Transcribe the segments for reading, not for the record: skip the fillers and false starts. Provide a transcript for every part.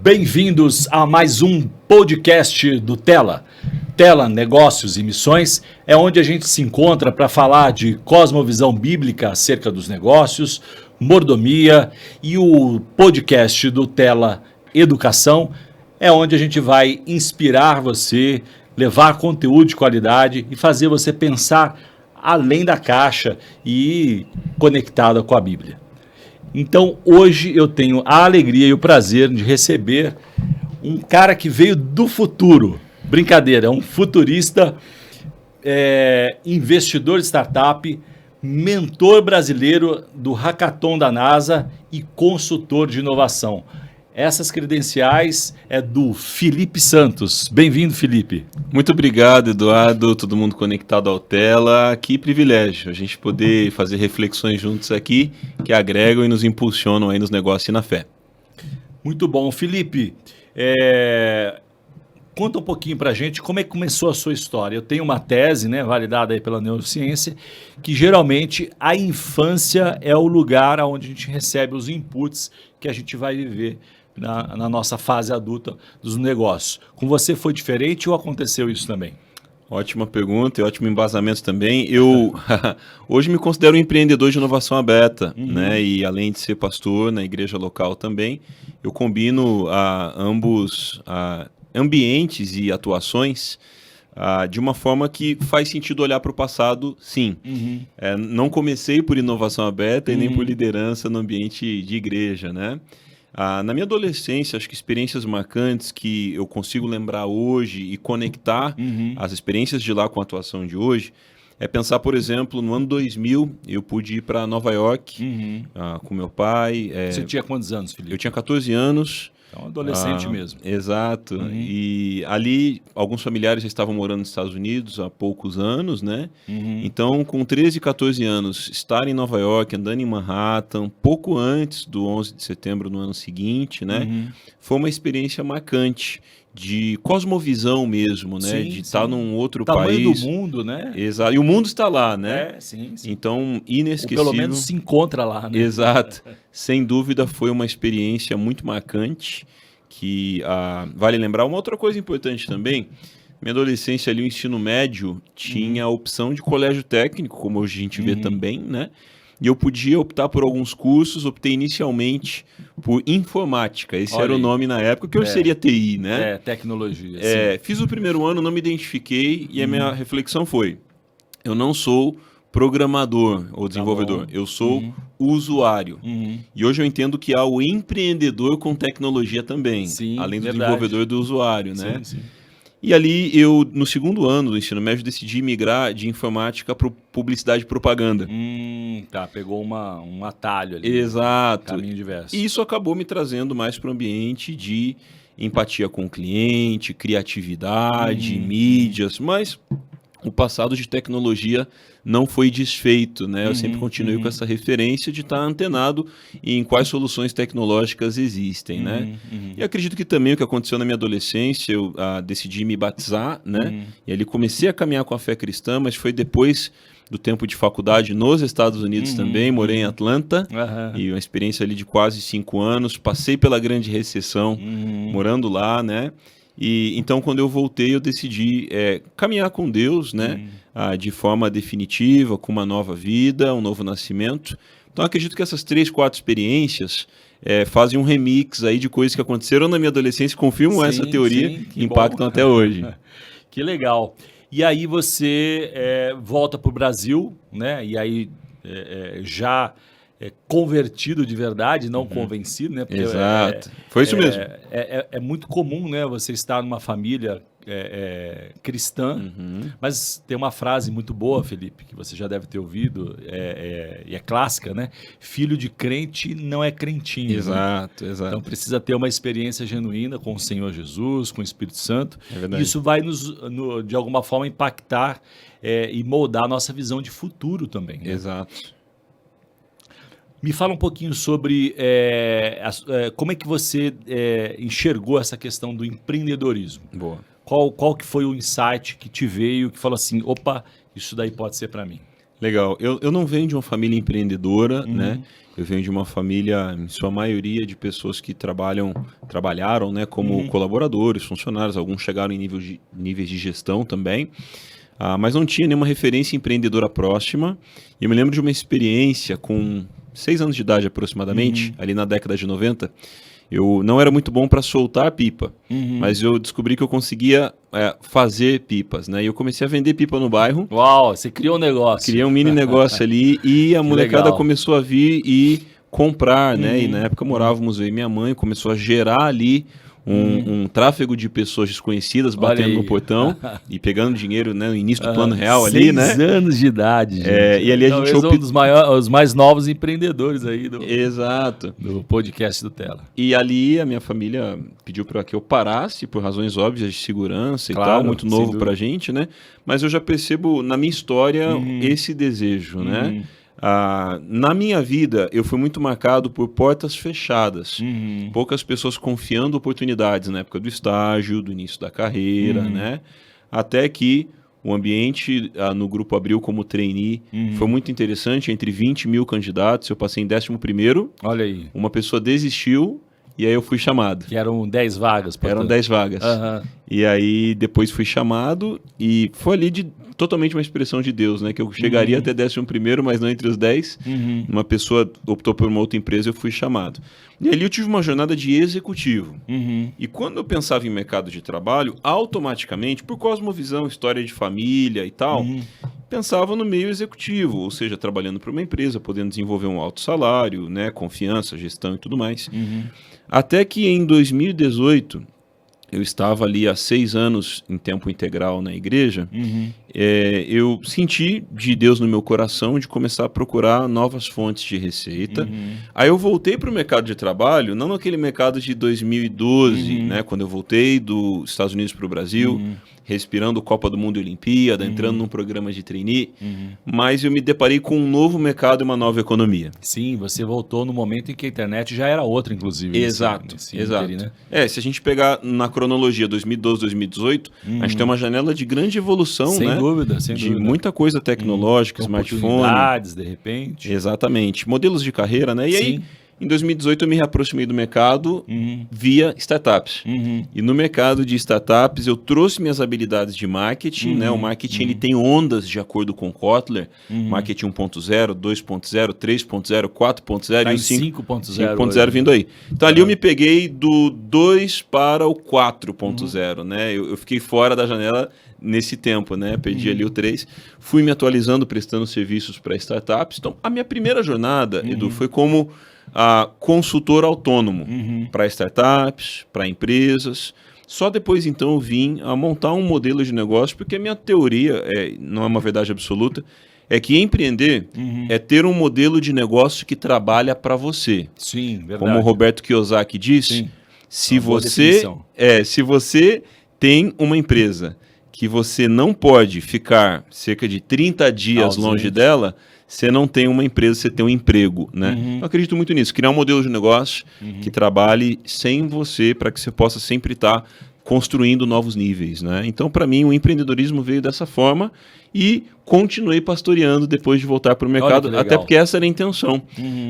Bem-vindos a mais um podcast do Tela. Tela, Negócios e Missões é onde a gente se encontra para falar de cosmovisão bíblica acerca dos negócios, mordomia, e o podcast do Tela Educação é onde a gente vai inspirar você, levar conteúdo de qualidade e fazer você pensar além da caixa e conectada com a Bíblia. Então, hoje eu tenho a alegria e o prazer de receber um cara que veio do futuro. Brincadeira, é um futurista, investidor de startup, mentor brasileiro do Hackathon da NASA e consultor de inovação. Essas credenciais é do Felipe Santos. Bem-vindo, Felipe. Muito obrigado, Eduardo, todo mundo conectado ao Tela. Que privilégio a gente poder fazer reflexões juntos aqui que agregam e nos impulsionam aí nos negócios e na fé. Muito bom. Felipe, conta um pouquinho pra gente como é que começou a sua história. Eu tenho uma tese, validada aí pela neurociência, que geralmente a infância é o lugar onde a gente recebe os inputs que a gente vai viver na nossa fase adulta dos negócios. Com você foi diferente ou aconteceu isso também? Ótima pergunta e ótimo embasamento também. Eu hoje me considero um empreendedor de inovação aberta, né? E além de ser pastor na igreja local também, eu combino ambos ambientes e atuações de uma forma que faz sentido olhar para o passado, sim. Não comecei por inovação aberta e nem por liderança no ambiente de igreja, né? Na minha adolescência, acho que experiências marcantes que eu consigo lembrar hoje e conectar as experiências de lá com a atuação de hoje é pensar, por exemplo, no ano 2000, eu pude ir para Nova York com meu pai. Você tinha quantos anos, Felipe? Eu tinha 14 anos. Então, adolescente mesmo. Exato. E ali, alguns familiares já estavam morando nos Estados Unidos há poucos anos, né? Então, com 13, 14 anos, estar em Nova York, andando em Manhattan, pouco antes do 11 de setembro no ano seguinte, né? Foi uma experiência marcante de cosmovisão mesmo, né? Sim, de estar num outro tamanho país. Do mundo, né? Exato. E o mundo está lá, né? Sim. Então, inesquecível. Ou pelo menos se encontra lá, né? Exato. Sem dúvida, foi uma experiência muito marcante, que vale lembrar. Uma outra coisa importante também, minha adolescência ali, o ensino médio, tinha a opção de colégio técnico, como hoje a gente vê também, né? E eu podia optar por alguns cursos, optei inicialmente por informática, esse era o nome na época, que hoje seria TI, né? Tecnologia. Fiz o primeiro ano, não me identifiquei, e a minha reflexão foi, eu não sou programador ou desenvolvedor, eu sou usuário. E hoje eu entendo que há o empreendedor com tecnologia também, além do desenvolvedor e do usuário, né? Sim. E ali eu, no segundo ano do ensino médio, decidi migrar de informática para publicidade e propaganda. Pegou um atalho ali. Exato. Caminho diverso. E isso acabou me trazendo mais para o ambiente de empatia com o cliente, criatividade, mídias, mas o passado de tecnologia não foi desfeito, né? Eu sempre continuei com essa referência de estar antenado em quais soluções tecnológicas existem, né? E acredito que também o que aconteceu na minha adolescência, eu decidi me batizar, né? E ali comecei a caminhar com a fé cristã, mas foi depois do tempo de faculdade nos Estados Unidos também, morei em Atlanta, e uma experiência ali de quase 5 anos, passei pela grande recessão, morando lá, né? E então, quando eu voltei, eu decidi caminhar com Deus, né? De forma definitiva, com uma nova vida, um novo nascimento. Então, acredito que essas 3, 4 experiências fazem um remix aí de coisas que aconteceram na minha adolescência, confirmam essa teoria e impactam até hoje. Que legal. E aí você volta para o Brasil, né? E aí já convertido de verdade, não convencido, né? Porque Exato. Foi isso mesmo. É muito comum, né? Você estar numa família cristã, mas tem uma frase muito boa, Felipe, que você já deve ter ouvido, e é clássica, né? Filho de crente não é crentinho. Exato. Então precisa ter uma experiência genuína com o Senhor Jesus, com o Espírito Santo. É verdade. Isso vai de alguma forma impactar e moldar a nossa visão de futuro também, né? Exato. Me fala um pouquinho sobre como é que você enxergou essa questão do empreendedorismo. Boa. Qual que foi o insight que te veio, que falou assim, opa, isso daí pode ser para mim? Legal. Eu não venho de uma família empreendedora, né? Eu venho de uma família, em sua maioria, de pessoas que trabalharam, né, como colaboradores, funcionários. Alguns chegaram em níveis de gestão também. Mas não tinha nenhuma referência empreendedora próxima. E eu me lembro de uma experiência com 6 anos de idade aproximadamente, ali na década de 90. Eu não era muito bom para soltar pipa, mas eu descobri que eu conseguia fazer pipas, né? E eu comecei a vender pipa no bairro. Uau, você criou um negócio. Criei um mini negócio ali e a molecada legal. começou a vir e comprar, né? E na época morávamos eu e minha mãe, começou a gerar ali um tráfego de pessoas desconhecidas batendo no portão e pegando dinheiro, né, no início do plano real ali, né? 6 anos de idade, gente. E ali a gente Talvez um dos os mais novos empreendedores aí Exato. do podcast do Tela. E ali a minha família pediu para que eu parasse por razões óbvias de segurança e tal, muito novo pra gente, né? Mas eu já percebo na minha história esse desejo, né? Na minha vida, eu fui muito marcado por portas fechadas. Poucas pessoas confiando oportunidades na época do estágio, do início da carreira, né? Até que o ambiente no Grupo Abril como trainee foi muito interessante. Entre 20 mil candidatos, eu passei em 11º. Olha aí. Uma pessoa desistiu e aí eu fui chamado. Que eram 10 vagas. Portanto. Eram 10 vagas. E aí depois fui chamado e foi ali totalmente uma expressão de Deus, né? Que eu chegaria até 11º, mas não entre os 10. Uma pessoa optou por uma outra empresa, eu fui chamado. E ali eu tive uma jornada de executivo. E quando eu pensava em mercado de trabalho, automaticamente, por cosmovisão, história de família e tal, pensava no meio executivo, ou seja, trabalhando para uma empresa, podendo desenvolver um alto salário, né? Confiança, gestão e tudo mais. Até que em 2018... eu estava ali há 6 anos em tempo integral na igreja, eu senti de Deus no meu coração de começar a procurar novas fontes de receita. Aí eu voltei para o mercado de trabalho, não naquele mercado de 2012, né, quando eu voltei dos Estados Unidos para o Brasil, respirando Copa do Mundo e Olimpíada, entrando num programa de trainee, mas eu me deparei com um novo mercado e uma nova economia. Sim, você voltou no momento em que a internet já era outra, inclusive. Exato, exato. Interim, né? Se a gente pegar na cronologia 2012, 2018, a gente tem uma janela de grande evolução, sem né? Dúvida, sem de dúvida. Muita coisa tecnológica, smartphone. Oportunidades, de repente. Exatamente. Modelos de carreira, né? E aí, em 2018, eu me reaproximei do mercado via startups. E no mercado de startups, eu trouxe minhas habilidades de marketing, né? O marketing ele tem ondas de acordo com Kotler. Marketing 1.0, 2.0, 3.0, 4.0 e o 5.0 vindo aí. Então ali eu me peguei do 2 para o 4.0, né? Eu fiquei fora da janela nesse tempo, né? Perdi ali o 3. Fui me atualizando, prestando serviços para startups. Então, a minha primeira jornada, Edu, foi como consultor autônomo para startups, para empresas. Só depois, então, eu vim a montar um modelo de negócio, porque a minha teoria, não é uma verdade absoluta, é que empreender é ter um modelo de negócio que trabalha para você. Sim, verdade. Como o Roberto Kiyosaki disse, se você tem uma empresa que você não pode ficar cerca de 30 dias longe dela, você não tem uma empresa, você tem um emprego, né? Eu acredito muito nisso, criar um modelo de negócio que trabalhe sem você, para que você possa sempre estar construindo novos níveis, né? Então, para mim, o empreendedorismo veio dessa forma e continuei pastoreando depois de voltar para o mercado, até porque essa era a intenção,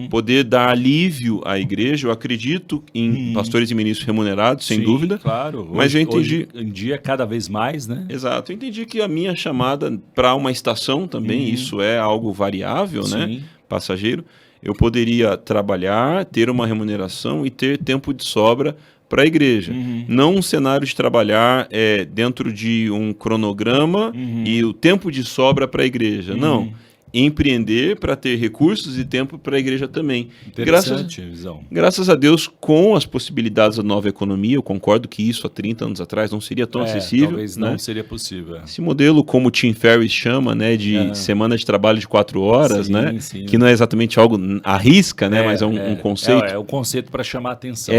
poder dar alívio à igreja. Eu acredito em pastores e ministros remunerados, sem dúvida. Claro. Mas eu entendi... Hoje em dia, cada vez mais, né? Exato. Eu entendi que a minha chamada para uma estação também, isso é algo variável, né? Passageiro. Eu poderia trabalhar, ter uma remuneração e ter tempo de sobra para a igreja. Não um cenário de trabalhar dentro de um cronograma e o tempo de sobra para a igreja. Não. Empreender para ter recursos e tempo para a igreja também. Interessante visão. Graças a Deus, com as possibilidades da nova economia, eu concordo que isso há 30 anos atrás não seria tão acessível. Talvez não seria possível. Esse modelo, como o Tim Ferriss chama, né, de semana de trabalho de 4 horas, né, que não é exatamente algo à risca, né, mas é um conceito. É um conceito para chamar a atenção.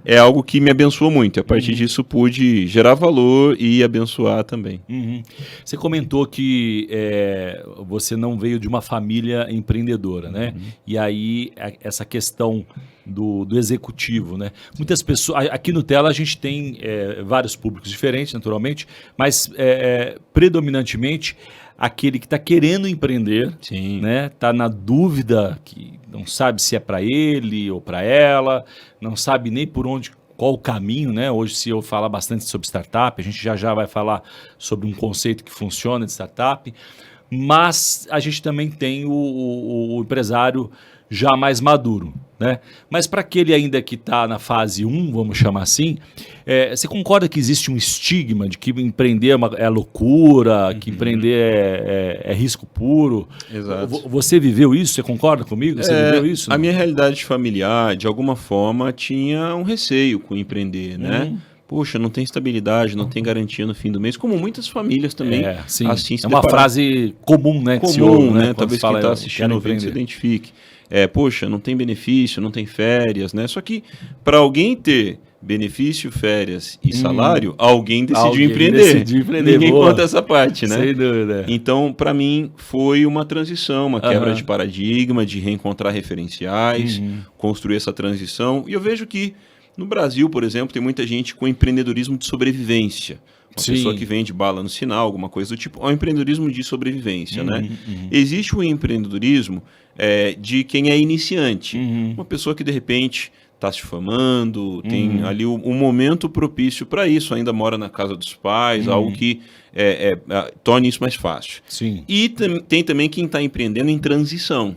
É algo que me abençoou muito. A partir disso, pude gerar valor e abençoar também. Você comentou que você não veio de uma família empreendedora, né? E aí, essa questão do executivo, né? Muitas pessoas... Aqui no Tela, a gente tem vários públicos diferentes, naturalmente, mas predominantemente... aquele que está querendo empreender, Sim. né? Está na dúvida, que não sabe se é para ele ou para ela, não sabe nem por onde, qual o caminho, né? Hoje, se eu falar bastante sobre startup, a gente já vai falar sobre um conceito que funciona de startup, mas a gente também tem o empresário já mais maduro, né? Mas para aquele ainda que está na fase 1, vamos chamar assim, você concorda que existe um estigma de que empreender é loucura, que empreender é risco puro? Exato. Você viveu isso? Você concorda comigo? Você viveu isso? A não? minha realidade familiar, de alguma forma, tinha um receio com empreender, né? Poxa, não tem estabilidade, não tem garantia no fim do mês, como muitas famílias também Sim. assim se é uma depararam. frase comum, né? Que se Comum, ouve, né? Quando Talvez se fala, quem está eu assistindo quero ouvindo se empreender. identifique. Poxa, não tem benefício, não tem férias, né? Só que para alguém ter benefício, férias e salário, alguém decidiu empreender. Ninguém boa. conta essa parte, né? Sem dúvida. Então, para mim, foi uma transição, uma quebra de paradigma, de reencontrar referenciais, construir essa transição. E eu vejo que no Brasil, por exemplo, tem muita gente com empreendedorismo de sobrevivência. Uma pessoa que vende bala no sinal, alguma coisa do tipo. É um empreendedorismo de sobrevivência, né? Existe o empreendedorismo de quem é iniciante. Uma pessoa que, de repente, está se formando, tem ali um momento propício para isso, ainda mora na casa dos pais, algo que torne isso mais fácil. Sim. E tem também quem está empreendendo em transição.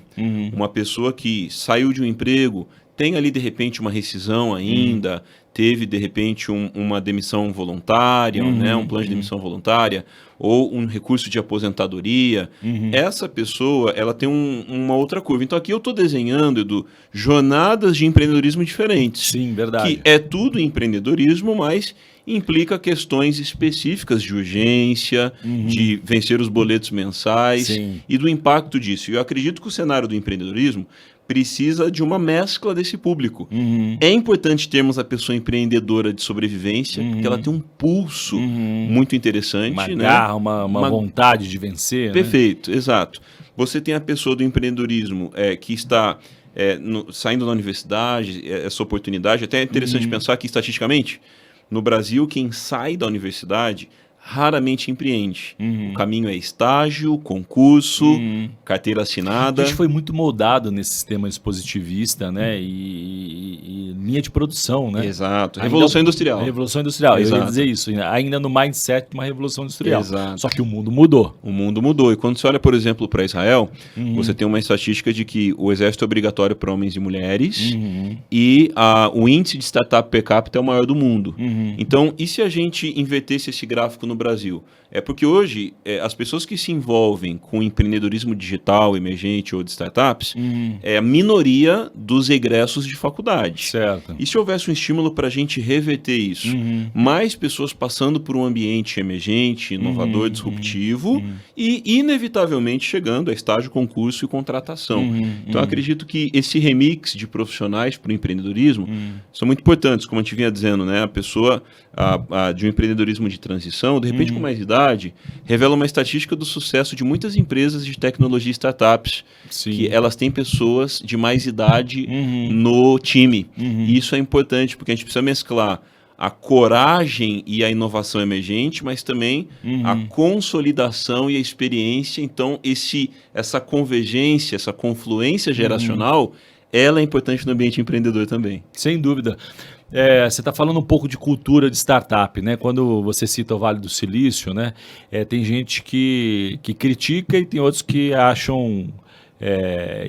Uma pessoa que saiu de um emprego, tem ali, de repente, uma rescisão ainda, teve, de repente, uma demissão voluntária, né, um plano de demissão voluntária, ou um recurso de aposentadoria. Essa pessoa, ela tem uma outra curva. Então, aqui eu estou desenhando, Edu, jornadas de empreendedorismo diferentes. Sim, verdade. Que é tudo empreendedorismo, mas implica questões específicas de urgência, de vencer os boletos mensais e do impacto disso. Eu acredito que o cenário do empreendedorismo precisa de uma mescla desse público. É importante termos a pessoa empreendedora de sobrevivência, porque ela tem um pulso muito interessante. Uma né? garra, uma vontade de vencer. Perfeito, exato. Você tem a pessoa do empreendedorismo que está saindo da universidade, essa oportunidade. Até é interessante pensar que, estatisticamente, no Brasil, quem sai da universidade raramente empreende. O caminho é estágio, concurso, carteira assinada. A gente foi muito moldado nesse sistema expositivista, né? E linha de produção, né? Exato. Revolução industrial. Revolução industrial, eu ia dizer isso. Ainda no mindset de uma revolução industrial. Exato. Só que o mundo mudou. O mundo mudou. E quando você olha, por exemplo, para Israel, você tem uma estatística de que o exército é obrigatório para homens e mulheres e o índice de startup per capita é o maior do mundo. Então, e se a gente invertesse esse gráfico no Brasil? É porque hoje as pessoas que se envolvem com empreendedorismo digital, emergente ou de startups é a minoria dos egressos de faculdade. Certo. E se houvesse um estímulo para a gente reverter isso? Mais pessoas passando por um ambiente emergente, inovador, disruptivo e, inevitavelmente, chegando a estágio, concurso e contratação. Então, eu acredito que esse remix de profissionais para o empreendedorismo são muito importantes, como a gente vinha dizendo, né? A pessoa de um empreendedorismo de transição, de repente, com mais idade, revela uma estatística do sucesso de muitas empresas de tecnologia e startups, que elas têm pessoas de mais idade no time. E isso é importante, porque a gente precisa mesclar a coragem e a inovação emergente, mas também a consolidação e a experiência. Então, essa convergência, essa confluência geracional, ela é importante no ambiente empreendedor também. Sem dúvida. Você está falando um pouco de cultura de startup, né? Quando você cita o Vale do Silício, né? Tem gente que critica e tem outros que acham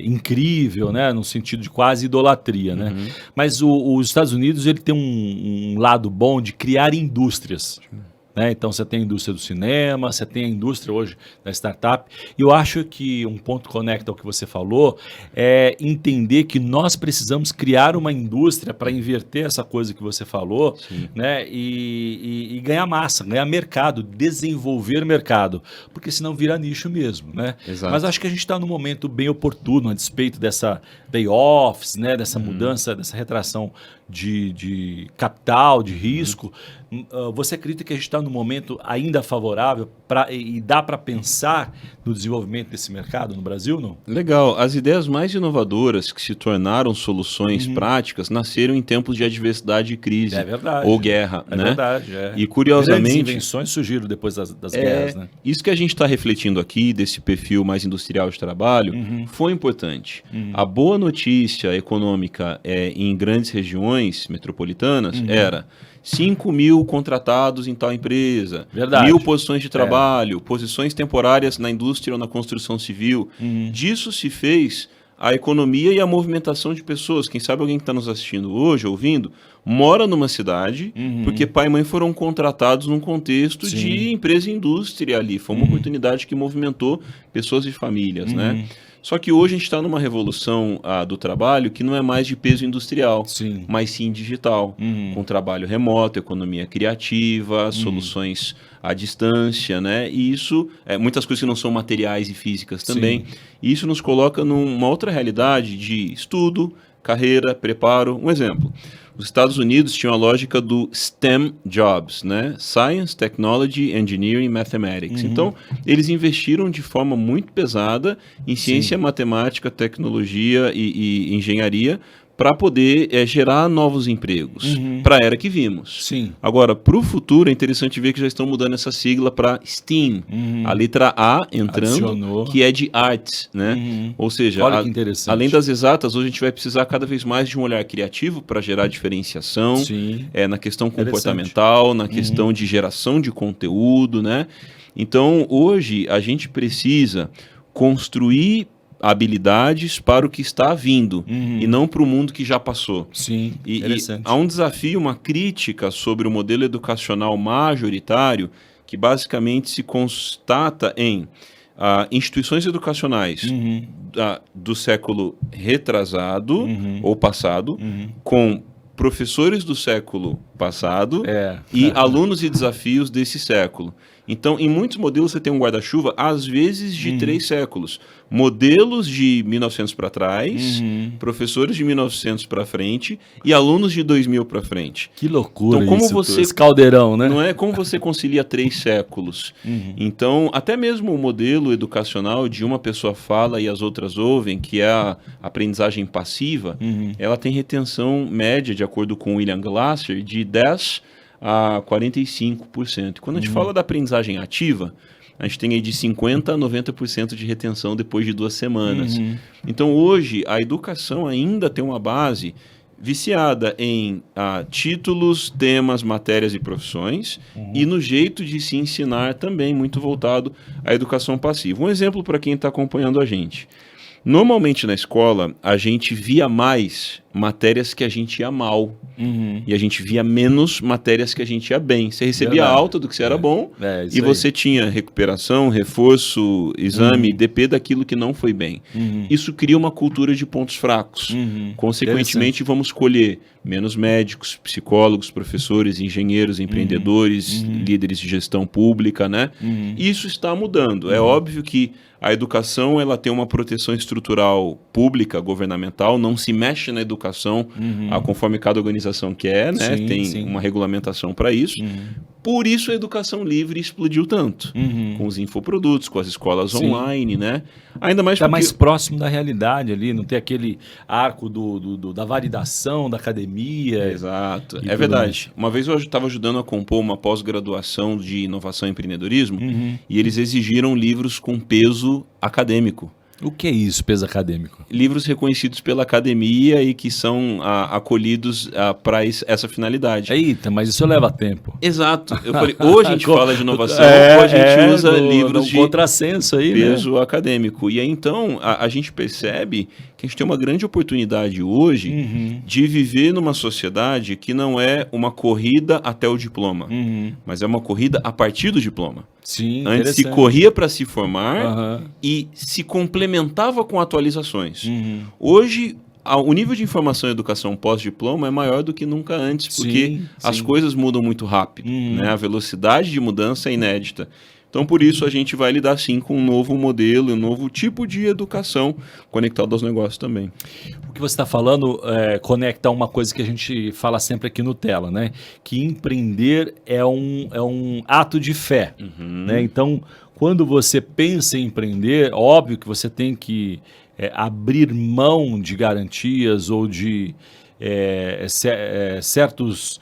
incrível, né? No sentido de quase idolatria, né? Mas os Estados Unidos ele tem um lado bom de criar indústrias. Né? Então você tem a indústria do cinema, você tem a indústria hoje da startup. E eu acho que um ponto conecta ao que você falou é entender que nós precisamos criar uma indústria para inverter essa coisa que você falou, né? E ganhar massa, ganhar mercado, desenvolver mercado, porque senão vira nicho mesmo, né? Exato. Mas acho que a gente está num momento bem oportuno a despeito dessa layoffs, né? Dessa mudança, dessa retração de capital, de risco. Você acredita que a gente está num momento ainda favorável e dá para pensar no desenvolvimento desse mercado no Brasil, não? Legal. As ideias mais inovadoras que se tornaram soluções práticas nasceram em tempos de adversidade e crise. É verdade. Ou guerra, É né? verdade. É. E curiosamente... Grandes invenções surgiram depois das guerras, né? Isso que a gente está refletindo aqui, desse perfil mais industrial de trabalho, foi importante. A boa notícia econômica em grandes regiões metropolitanas era 5.000 contratados em tal empresa, Verdade. 1.000 posições de trabalho, posições temporárias na indústria ou na construção civil. Disso se fez a economia e a movimentação de pessoas. Quem sabe alguém que está nos assistindo hoje, ouvindo, mora numa cidade porque pai e mãe foram contratados num contexto de empresa e indústria ali. Foi uma oportunidade que movimentou pessoas e famílias, né? Só que hoje a gente está numa revolução do trabalho que não é mais de peso industrial, mas sim digital, com trabalho remoto, economia criativa, soluções à distância, né? E isso, muitas coisas que não são materiais e físicas também. E isso nos coloca numa outra realidade de estudo, carreira, preparo. Um exemplo. Os Estados Unidos tinham a lógica do STEM Jobs, né? Science, Technology, Engineering, Mathematics. Então, eles investiram de forma muito pesada em ciência, matemática, tecnologia e engenharia para poder gerar novos empregos, para a era que vimos. Agora, para o futuro, é interessante ver que já estão mudando essa sigla para STEAM, a letra A entrando, Adicionou. que é de arts, né? Ou seja, Olha que interessante. além das exatas, hoje a gente vai precisar cada vez mais de um olhar criativo para gerar diferenciação, na questão comportamental, na questão de geração de conteúdo, né? Então, hoje, a gente precisa construir habilidades para o que está vindo e não para o mundo que já passou. E há um desafio, uma crítica sobre o modelo educacional majoritário que basicamente se constata em instituições educacionais do século retrasado ou passado com professores do século passado e alunos e desafios desse século. Então, em muitos modelos você tem um guarda-chuva, às vezes de 3 séculos. Modelos de 1900 para trás, professores de 1900 para frente e alunos de 2000 para frente. Que loucura então, como isso, você, esse caldeirão, né? Não é como você concilia 3 séculos. Então, até mesmo o modelo educacional de uma pessoa fala e as outras ouvem, que é a aprendizagem passiva, ela tem retenção média, de acordo com William Glasser, de 10% a 45%. Quando a gente fala da aprendizagem ativa, a gente tem aí de 50% a 90% de retenção depois de 2 semanas. Então, hoje, a educação ainda tem uma base viciada em títulos, temas, matérias e profissões e no jeito de se ensinar também muito voltado à educação passiva. Um exemplo para quem está acompanhando a gente. Normalmente na escola, a gente via mais matérias que a gente ia mal. E a gente via menos matérias que a gente ia bem. Você recebia alta do que você era bom e você tinha recuperação, reforço, exame, DP daquilo que não foi bem. Isso cria uma cultura de pontos fracos. Consequentemente, vamos escolher menos médicos, psicólogos, professores, engenheiros, empreendedores, líderes de gestão pública, né? Isso está mudando. É óbvio que a educação ela tem uma proteção estrutural pública, governamental, não se mexe na educação conforme cada organização quer, né? Tem uma regulamentação para isso. Por isso a educação livre explodiu tanto, com os infoprodutos, com as escolas online, né? Ainda mais porque... Está mais próximo da realidade ali, não tem aquele arco da validação da academia. Exato, é verdade. Uma vez eu estava ajudando a compor uma pós-graduação de inovação e empreendedorismo e eles exigiram livros com peso acadêmico. O que é isso, peso acadêmico? Livros reconhecidos pela academia e que são acolhidos para essa finalidade. Eita, mas isso leva tempo. Exato. Eu falei, ou a gente fala de inovação, ou a gente usa livros de contrassenso aí, peso acadêmico. E aí, então, a gente percebe que a gente tem uma grande oportunidade hoje de viver numa sociedade que não é uma corrida até o diploma, mas é uma corrida a partir do diploma. Antes se corria para se formar e se complementava com atualizações. Hoje, o nível de informação e educação pós-diploma é maior do que nunca antes, porque as coisas mudam muito rápido. Né? A velocidade de mudança é inédita. Então, por isso, a gente vai lidar, sim, com um novo modelo, um novo tipo de educação conectado aos negócios também. O que você está falando conecta uma coisa que a gente fala sempre aqui no Tela, né? Que empreender é um ato de fé, né? Então, quando você pensa em empreender, óbvio que você tem que abrir mão de garantias ou de certos...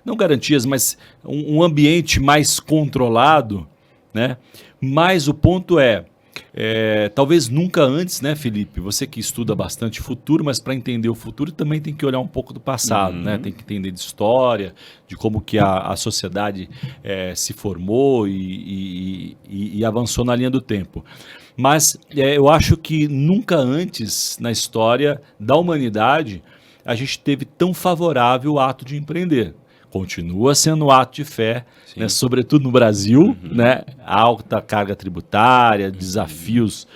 não garantias, mas um ambiente mais controlado, né? Mas o ponto talvez nunca antes, né, Felipe? Você que estuda bastante futuro, mas para entender o futuro também tem que olhar um pouco do passado, né? Tem que entender de história, de como que a sociedade se formou e avançou na linha do tempo. Mas eu acho que nunca antes na história da humanidade a gente teve tão favorável o ato de empreender. Continua sendo um ato de fé, né, sobretudo no Brasil, né, alta carga tributária, desafios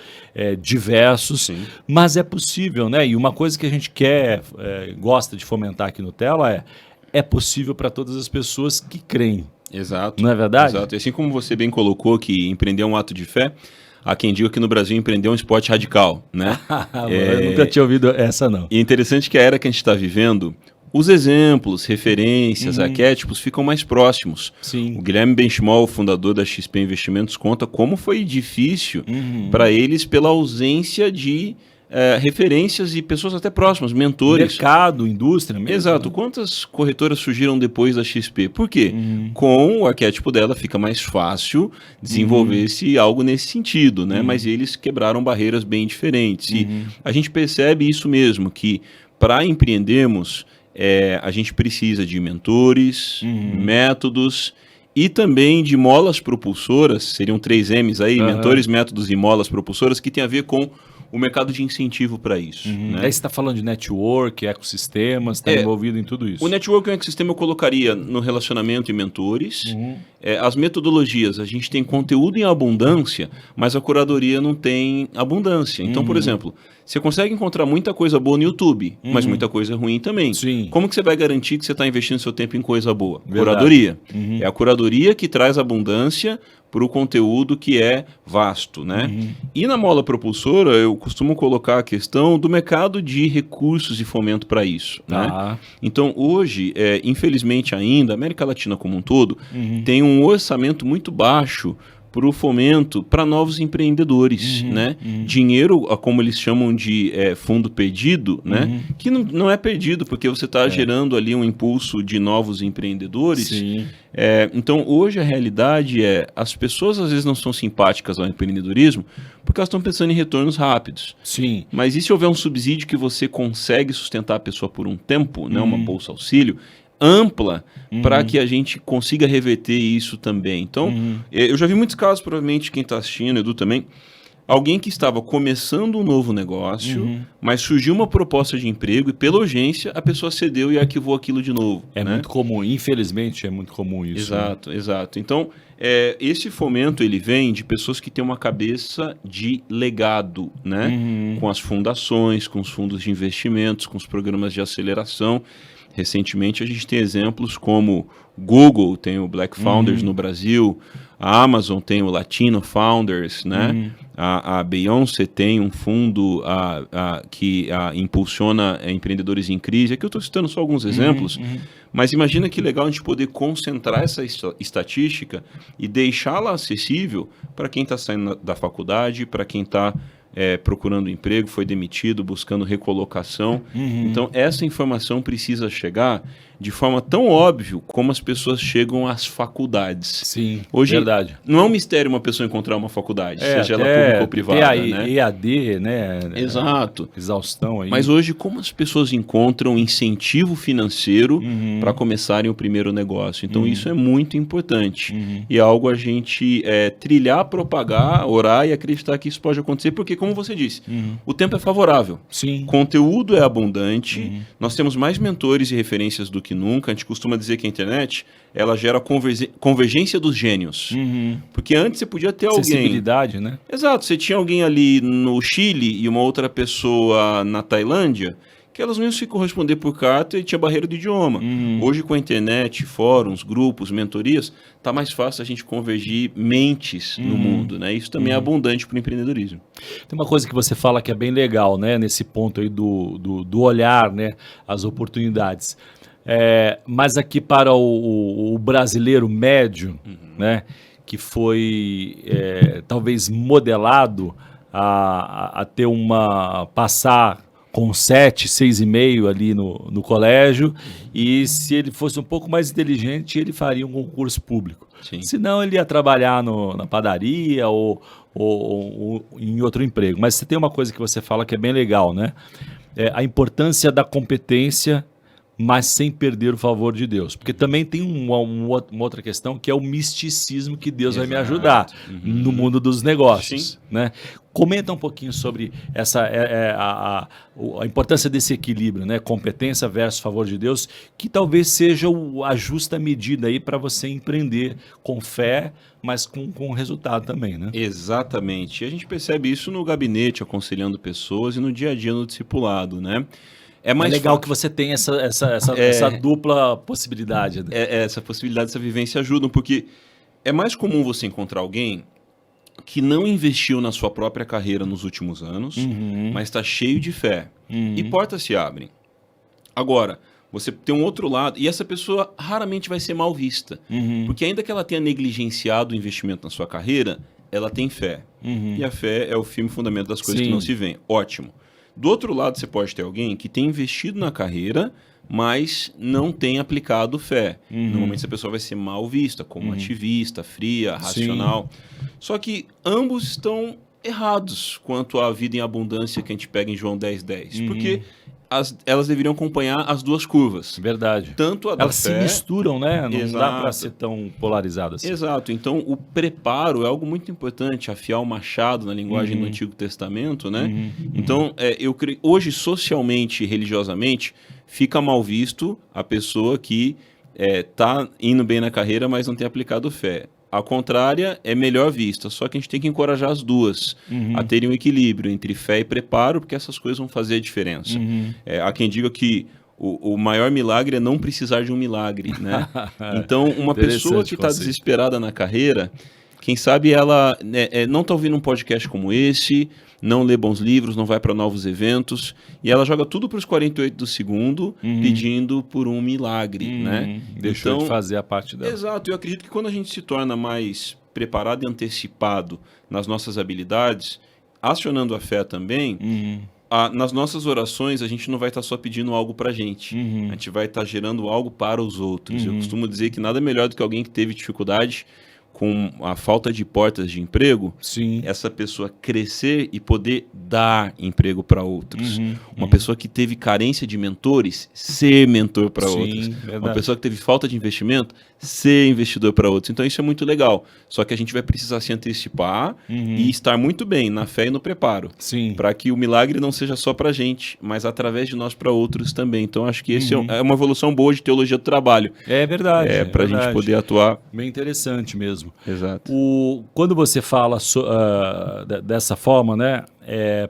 diversos, mas é possível, né? E uma coisa que a gente gosta de fomentar aqui no Tela é possível para todas as pessoas que creem. Exato. Não é verdade? Exato. E assim como você bem colocou que empreender é um ato de fé, há quem diga que no Brasil empreender é um esporte radical, né? Eu nunca tinha ouvido essa, não. E é interessante que a era que a gente está vivendo, os exemplos, referências, arquétipos ficam mais próximos. Sim. O Guilherme Benchimol, fundador da XP Investimentos, conta como foi difícil para eles pela ausência de referências e pessoas até próximas, mentores. Mercado, indústria mesmo. Exato. Né? Quantas corretoras surgiram depois da XP? Por quê? Com o arquétipo dela fica mais fácil desenvolver-se algo nesse sentido, né? Mas eles quebraram barreiras bem diferentes. E a gente percebe isso mesmo, que para empreendermos, a gente precisa de mentores, métodos e também de molas propulsoras, seriam 3 M's aí, mentores, métodos e molas propulsoras, que tem a ver com o mercado de incentivo para isso. Né? Aí você está falando de network, ecossistemas, está envolvido em tudo isso. O network e o ecossistema eu colocaria no relacionamento e mentores. As metodologias, a gente tem conteúdo em abundância, mas a curadoria não tem abundância. Então, por exemplo, você consegue encontrar muita coisa boa no YouTube, mas muita coisa ruim também. Sim. Como que você vai garantir que você está investindo seu tempo em coisa boa? Verdade. Curadoria. É a curadoria que traz abundância para o conteúdo que é vasto, né? E na mola propulsora, eu costumo colocar a questão do mercado de recursos e fomento para isso, né? Então, hoje, infelizmente ainda, a América Latina como um todo, tem um orçamento muito baixo para o fomento para novos empreendedores, né? Dinheiro, como eles chamam de fundo perdido, né? Que não é perdido, porque você está gerando ali um impulso de novos empreendedores. Sim. Então, hoje a realidade as pessoas às vezes não são simpáticas ao empreendedorismo porque elas estão pensando em retornos rápidos. Sim. Mas e se houver um subsídio que você consegue sustentar a pessoa por um tempo, né? Uma bolsa auxílio, ampla para que a gente consiga reverter isso também. Então, eu já vi muitos casos, provavelmente quem está assistindo, Edu também, alguém que estava começando um novo negócio, mas surgiu uma proposta de emprego e pela urgência a pessoa cedeu e arquivou aquilo de novo. É muito comum, infelizmente é muito comum isso. Exato, né? Exato. Então, esse fomento ele vem de pessoas que têm uma cabeça de legado, né? Com as fundações, com os fundos de investimentos, com os programas de aceleração. Recentemente a gente tem exemplos como Google tem o Black Founders no Brasil, a Amazon tem o Latino Founders, né? A Beyoncé tem um fundo que impulsiona empreendedores em crise. Aqui eu estou citando só alguns exemplos, mas imagina que legal a gente poder concentrar essa estatística e deixá-la acessível para quem está saindo da faculdade, para quem está procurando emprego, foi demitido, buscando recolocação. Então, essa informação precisa chegar de forma tão óbvia como as pessoas chegam às faculdades. Sim, hoje, verdade. Não é um mistério uma pessoa encontrar uma faculdade, seja ela pública ou privada. Né? EAD, né? Exato. Exaustão aí. Mas hoje, como as pessoas encontram incentivo financeiro para começarem o primeiro negócio? Então, isso é muito importante. E é algo a gente trilhar, propagar, orar e acreditar que isso pode acontecer, porque, como você disse, o tempo é favorável. Sim. Conteúdo é abundante, nós temos mais mentores e referências do que nunca. A gente costuma dizer que a internet ela gera convergência dos gênios. Porque antes você podia ter alguém... Acessibilidade, né? Exato. Você tinha alguém ali no Chile e uma outra pessoa na Tailândia que elas não iam se corresponder por carta e tinha barreira do idioma. Hoje, com a internet, fóruns, grupos, mentorias, está mais fácil a gente convergir mentes no mundo, né? Isso também é abundante para o empreendedorismo. Tem uma coisa que você fala que é bem legal, né? Nesse ponto aí do olhar, né? As oportunidades. Mas aqui para o brasileiro médio, né? Que foi talvez modelado a ter passar com 7, 6,5 ali no colégio, e se ele fosse um pouco mais inteligente, ele faria um concurso público. Sim. Senão ele ia trabalhar na padaria ou em outro emprego. Mas você tem uma coisa que você fala que é bem legal, né? A importância da competência, mas sem perder o favor de Deus. Porque também tem uma outra questão, que é o misticismo que Deus vai me ajudar no mundo dos negócios. Né? Comenta um pouquinho sobre a importância desse equilíbrio, né? Competência versus favor de Deus, que talvez seja a justa medida aí para você empreender com fé, mas com resultado também, né? Exatamente. E a gente percebe isso no gabinete, aconselhando pessoas, e no dia a dia no discipulado, né? É legal que você tem essa dupla possibilidade. Né? Essa possibilidade, essa vivência ajudam, porque é mais comum você encontrar alguém que não investiu na sua própria carreira nos últimos anos, mas está cheio de fé. E portas se abrem. Agora, você tem um outro lado, e essa pessoa raramente vai ser mal vista, porque ainda que ela tenha negligenciado o investimento na sua carreira, ela tem fé. E a fé é o firme fundamento das coisas que não se veem. Ótimo. Do outro lado, você pode ter alguém que tem investido na carreira, mas não tem aplicado fé. Normalmente essa pessoa vai ser mal vista, como ativista, fria, racional. Só que ambos estão errados quanto à vida em abundância que a gente pega em João 10:10. Porque elas deveriam acompanhar as duas curvas. Verdade. Tanto a da elas fé, se misturam, né? Não Exato. dá para ser tão polarizado assim. Exato. Então, o preparo é algo muito importante, afiar o machado na linguagem do Antigo Testamento, né? Então, eu creio, hoje, socialmente e religiosamente, fica mal visto a pessoa que está indo bem na carreira, mas não tem aplicado fé. A contrária é melhor vista, só que a gente tem que encorajar as duas a terem um equilíbrio entre fé e preparo, porque essas coisas vão fazer a diferença. Há quem diga que o maior milagre é não precisar de um milagre, né? Então, uma pessoa que está desesperada na carreira, quem sabe ela não está ouvindo um podcast como esse, não lê bons livros, não vai para novos eventos, e ela joga tudo para os 48 do segundo, pedindo por um milagre, né? Deixou de fazer a parte dela. Exato, eu acredito que quando a gente se torna mais preparado e antecipado nas nossas habilidades, acionando a fé também, nas nossas orações a gente não vai estar só pedindo algo para a gente vai estar gerando algo para os outros. Eu costumo dizer que nada melhor do que alguém que teve dificuldade com a falta de portas de emprego, essa pessoa crescer e poder dar emprego para outros. Uma pessoa que teve carência de mentores, ser mentor para outros. Verdade. Uma pessoa que teve falta de investimento, ser investidor para outros. Então isso é muito legal. Só que a gente vai precisar se antecipar e estar muito bem na fé e no preparo. Para que o milagre não seja só para a gente, mas através de nós para outros também. Então acho que esse é uma evolução boa de teologia do trabalho. É verdade. Para a gente poder atuar. Bem interessante mesmo. Exato. Quando você fala dessa forma, né,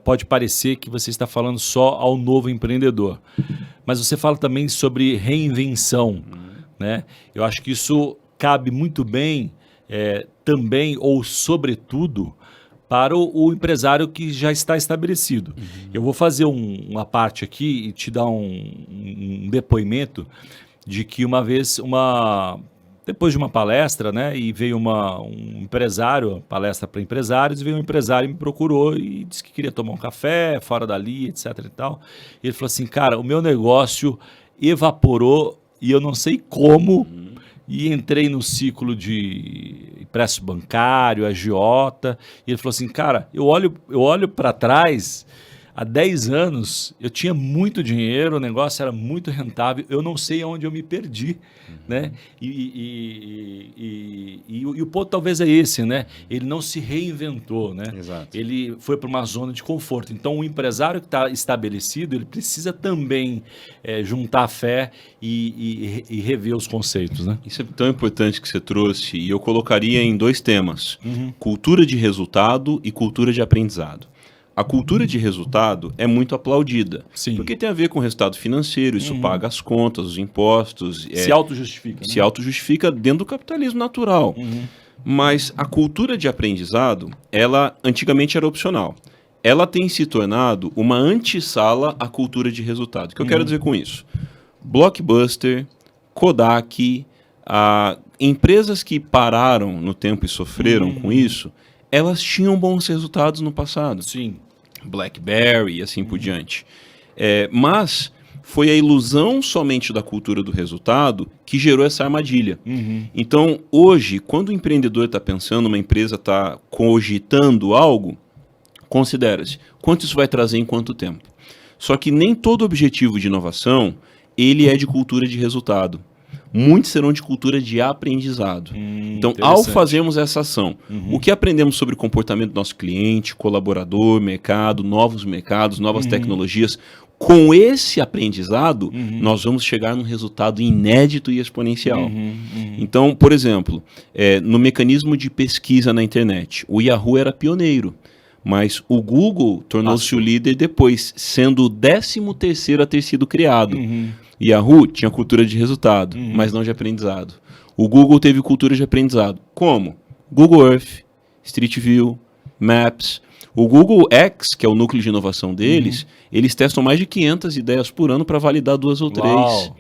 pode parecer que você está falando só ao novo empreendedor, mas você fala também sobre reinvenção, né? Eu acho que isso cabe muito bem também, ou sobretudo, para o empresário que já está estabelecido. Eu vou fazer uma parte aqui e te dar um depoimento de que uma vez, depois de uma palestra, né, e veio um empresário, palestra para empresários, veio um empresário e me procurou e disse que queria tomar um café fora dali, etc e tal. E ele falou assim, cara, o meu negócio evaporou e eu não sei como, e entrei no ciclo de empréstimo bancário, agiota, e ele falou assim, cara, eu olho para trás, há 10 anos eu tinha muito dinheiro, o negócio era muito rentável, eu não sei onde eu me perdi, né? E o ponto talvez é esse, né? Ele não se reinventou, né? Exato. Ele foi para uma zona de conforto. Então o empresário que está estabelecido, ele precisa também juntar a fé e rever os conceitos, né? Isso é tão importante que você trouxe, e eu colocaria em 2 temas: cultura de resultado e cultura de aprendizado. A a cultura de resultado é muito aplaudida. Sim. Porque tem a ver com o resultado financeiro, isso paga as contas, os impostos. Se auto-justifica. Se auto-justifica dentro do capitalismo natural. Mas a cultura de aprendizado, ela antigamente era opcional. Ela tem se tornado uma antessala à cultura de resultado. O que eu quero dizer com isso? Blockbuster, Kodak, empresas que pararam no tempo e sofreram com isso, elas tinham bons resultados no passado. Sim. BlackBerry e assim por diante. Mas foi a ilusão somente da cultura do resultado que gerou essa armadilha. Então, hoje, quando o empreendedor está pensando, uma empresa está cogitando algo, considera-se quanto isso vai trazer em quanto tempo. Só que nem todo objetivo de inovação ele é de cultura de resultado. Muitos serão de cultura de aprendizado. Então, ao fazermos essa ação, o que aprendemos sobre o comportamento do nosso cliente, colaborador, mercado, novos mercados, novas tecnologias, com esse aprendizado, nós vamos chegar num resultado inédito e exponencial. Então, por exemplo, no mecanismo de pesquisa na internet, o Yahoo era pioneiro, mas o Google tornou-se o líder depois, sendo o 13º a ter sido criado. Yahoo tinha cultura de resultado, mas não de aprendizado. O Google teve cultura de aprendizado. Como? Google Earth, Street View, Maps. O Google X, que é o núcleo de inovação deles, eles testam mais de 500 ideias por ano para validar 2 ou 3.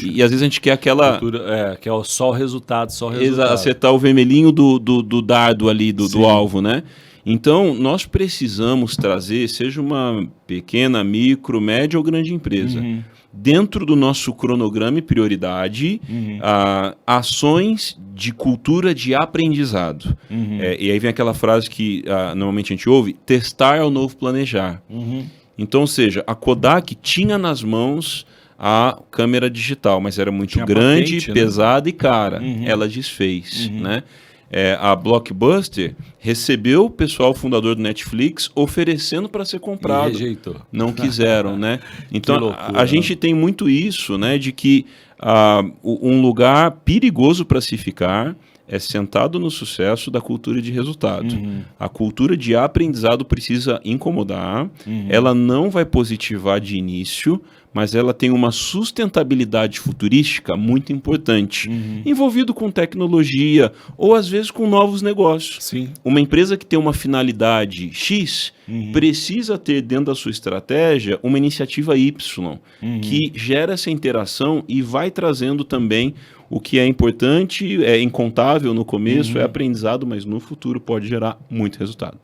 E às vezes a gente quer aquela... que é só o resultado, acertar o vermelhinho do dardo ali, do alvo, né? Então, nós precisamos trazer, seja uma pequena, micro, média ou grande empresa, dentro do nosso cronograma e prioridade, ações de cultura de aprendizado. E aí vem aquela frase que normalmente a gente ouve, testar é o novo planejar. Então, ou seja, a Kodak tinha nas mãos a câmera digital, mas era muito grande, patente, pesada e cara. Ela desfez, né? A Blockbuster recebeu o pessoal fundador do Netflix oferecendo para ser comprado. E rejeitou. Não quiseram, né? Então, loucura, a gente tem muito isso, né? De que um lugar perigoso para se ficar é sentado no sucesso da cultura de resultado. A cultura de aprendizado precisa incomodar, ela não vai positivar de início, mas ela tem uma sustentabilidade futurística muito importante, envolvido com tecnologia ou às vezes com novos negócios. Sim. Uma empresa que tem uma finalidade X precisa ter dentro da sua estratégia uma iniciativa Y, que gera essa interação e vai trazendo também o que é importante, é incontável no começo, é aprendizado, mas no futuro pode gerar muito resultado.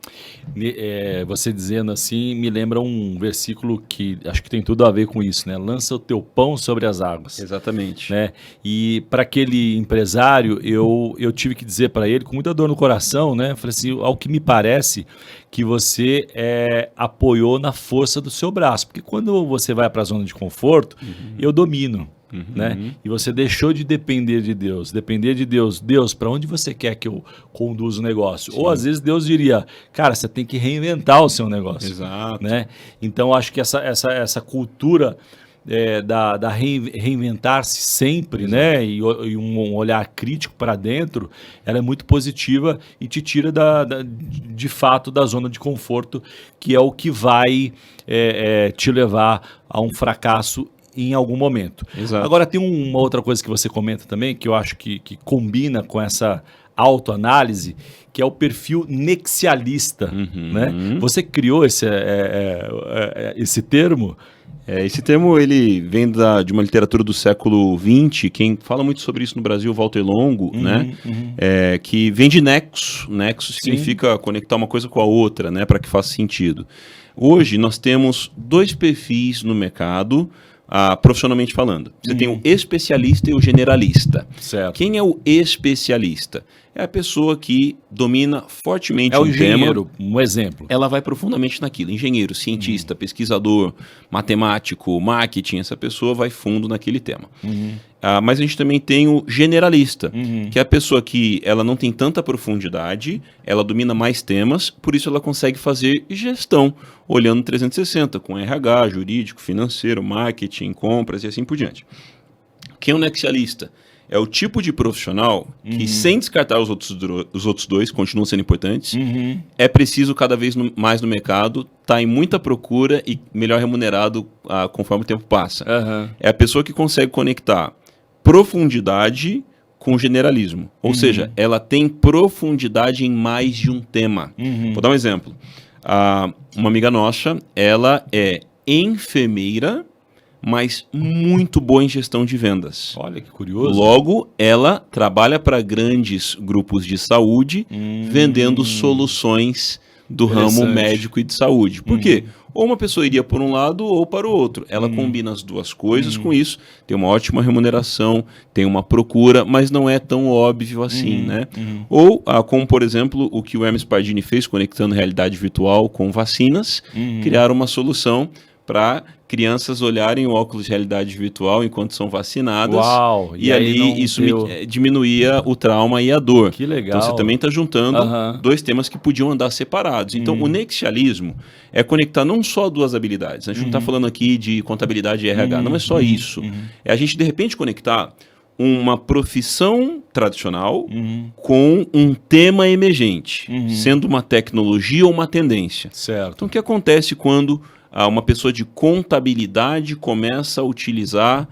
Você dizendo assim, me lembra um versículo que acho que tem tudo a ver com isso, né? Lança o teu pão sobre as águas. Exatamente. Né? E para aquele empresário, eu tive que dizer para ele, com muita dor no coração, né? Eu falei assim, ao que me parece que você apoiou na força do seu braço. Porque quando você vai para a zona de conforto, eu domino. Né? E você deixou de depender de Deus. Depender de Deus. Deus, para onde você quer que eu conduza o negócio? Sim. Ou às vezes Deus diria, cara, você tem que reinventar o seu negócio. Exato. Né? Então acho que essa cultura da reinventar-se sempre, né? E um olhar crítico para dentro, ela é muito positiva e te tira de fato da zona de conforto, que é o que vai te levar a um fracasso em algum momento. Exato. Agora tem uma outra coisa que você comenta também, que eu acho que combina com essa autoanálise, que é o perfil nexialista. Né? Você criou esse termo? Esse termo ele vem de uma literatura do século XX, quem fala muito sobre isso no Brasil, Walter Longo, né? Que vem de nexo. Nexo significa conectar uma coisa com a outra, né? Para que faça sentido. Hoje nós temos 2 perfis no mercado, profissionalmente falando. Você tem o especialista e o generalista. Certo. Quem é o especialista? É a pessoa que domina fortemente o engenheiro, tema. Um exemplo. Ela vai profundamente naquilo. Engenheiro, cientista, pesquisador, matemático, marketing, essa pessoa vai fundo naquele tema. Mas a gente também tem o generalista, que é a pessoa que ela não tem tanta profundidade, ela domina mais temas, por isso ela consegue fazer gestão, olhando 360, com RH, jurídico, financeiro, marketing, compras e assim por diante. Quem é o nexialista? é o tipo de profissional que, sem descartar os outros dois, continuam sendo importantes, é preciso cada vez mais no mercado, está em muita procura e melhor remunerado conforme o tempo passa. É a pessoa que consegue conectar profundidade com generalismo. Ou seja, ela tem profundidade em mais de um tema. Vou dar um exemplo. Uma amiga nossa, ela é enfermeira, mas muito boa em gestão de vendas. Olha que curioso. Logo, ela trabalha para grandes grupos de saúde, vendendo soluções do ramo médico e de saúde. Por quê? Ou uma pessoa iria por um lado ou para o outro. Ela combina as duas coisas com isso, tem uma ótima remuneração, tem uma procura, mas não é tão óbvio assim, né? Ou, como por exemplo, o que o Hermes Pardini fez, conectando realidade virtual com vacinas, criar uma solução para crianças olharem o óculos de realidade virtual enquanto são vacinadas. Uau, e ali isso diminuía o trauma e a dor. Que legal. Então você também está juntando dois temas que podiam andar separados. Então o nexialismo é conectar não só duas habilidades. A gente não está falando aqui de contabilidade e RH, não é só isso. É a gente de repente conectar uma profissão tradicional com um tema emergente, sendo uma tecnologia ou uma tendência. Certo. Então o que acontece quando uma pessoa de contabilidade começa a utilizar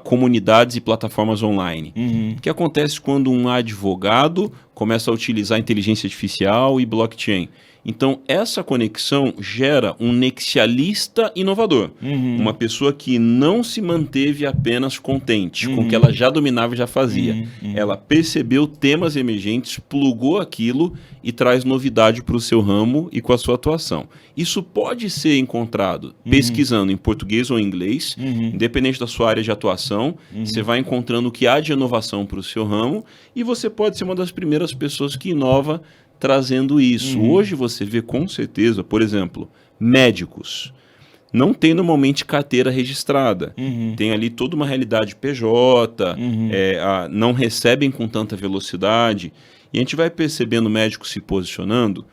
comunidades e plataformas online? O que acontece quando um advogado começa a utilizar inteligência artificial e blockchain? Então, essa conexão gera um nexialista inovador. Uma pessoa que não se manteve apenas contente com o que ela já dominava e já fazia. Ela percebeu temas emergentes, plugou aquilo e traz novidade para o seu ramo e com a sua atuação. Isso pode ser encontrado pesquisando em português ou em inglês, independente da sua área de atuação. Você vai encontrando o que há de inovação para o seu ramo e você pode ser uma das primeiras pessoas que inova trazendo isso. Hoje você vê com certeza, por exemplo, médicos não tem normalmente carteira registrada. Tem ali toda uma realidade PJ, não recebem com tanta velocidade. E a gente vai percebendo médicos se posicionando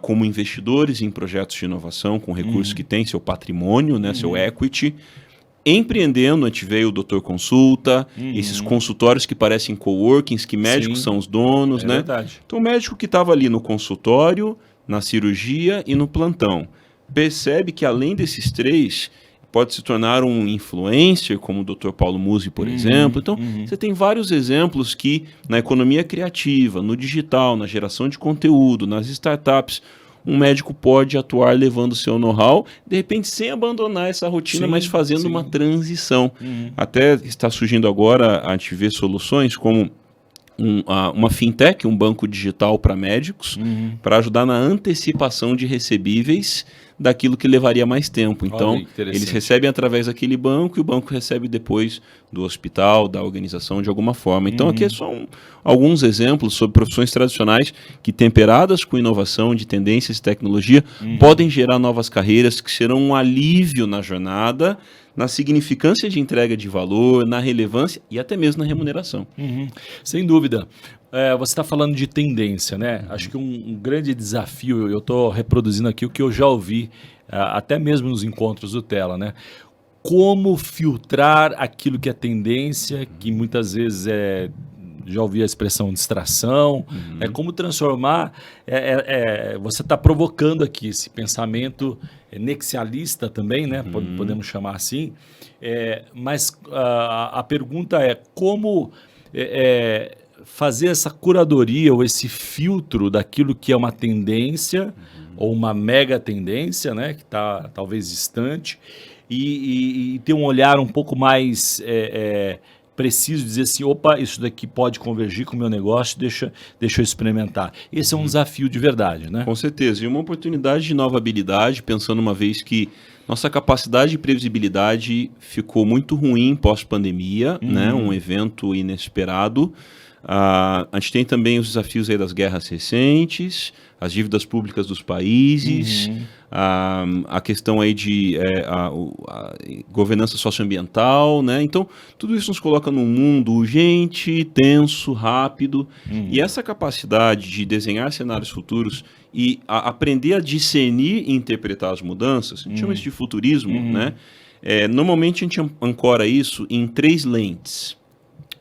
como investidores em projetos de inovação, com recursos que têm, seu patrimônio, né, seu equity, empreendendo. A gente vê o Doutor Consulta, esses consultórios que parecem coworkings, que médicos são os donos, né? Verdade. Então o médico que estava ali no consultório, na cirurgia e no plantão, percebe que além desses três, pode se tornar um influencer, como o Dr. Paulo Musi, por exemplo. Então, você tem vários exemplos que na economia criativa, no digital, na geração de conteúdo, nas startups, um médico pode atuar levando seu know-how, de repente sem abandonar essa rotina, mas fazendo uma transição. Até está surgindo agora, a gente vê soluções como uma fintech, um banco digital para médicos, para ajudar na antecipação de recebíveis daquilo que levaria mais tempo. Então, eles recebem através daquele banco e o banco recebe depois do hospital, da organização de alguma forma. Então, aqui é só alguns exemplos sobre profissões tradicionais que, temperadas com inovação de tendências e tecnologia, podem gerar novas carreiras que serão um alívio na jornada, na significância de entrega de valor, na relevância e até mesmo na remuneração. Sem dúvida. Você está falando de tendência, né? Acho que um grande desafio, eu estou reproduzindo aqui o que eu já ouvi, até mesmo nos encontros do Tela, né? Como filtrar aquilo que é tendência, que muitas vezes já ouvi a expressão distração, como transformar, você está provocando aqui esse pensamento nexialista também, né? Podemos chamar assim, mas a pergunta é como fazer essa curadoria ou esse filtro daquilo que é uma tendência ou uma mega tendência, né? Que está talvez distante e ter um olhar um pouco mais preciso, dizer assim, opa, isso daqui pode convergir com o meu negócio, deixa eu experimentar. Esse é um desafio de verdade, né? Com certeza, e uma oportunidade de nova habilidade, pensando uma vez que nossa capacidade de previsibilidade ficou muito ruim pós-pandemia, né? Um evento inesperado. A gente tem também os desafios aí das guerras recentes, as dívidas públicas dos países, a questão aí de a governança socioambiental, né? Então, tudo isso nos coloca num mundo urgente, tenso, rápido, e essa capacidade de desenhar cenários futuros e aprender a discernir e interpretar as mudanças, a gente chama isso de futurismo, né? Normalmente a gente ancora isso em 3 lentes.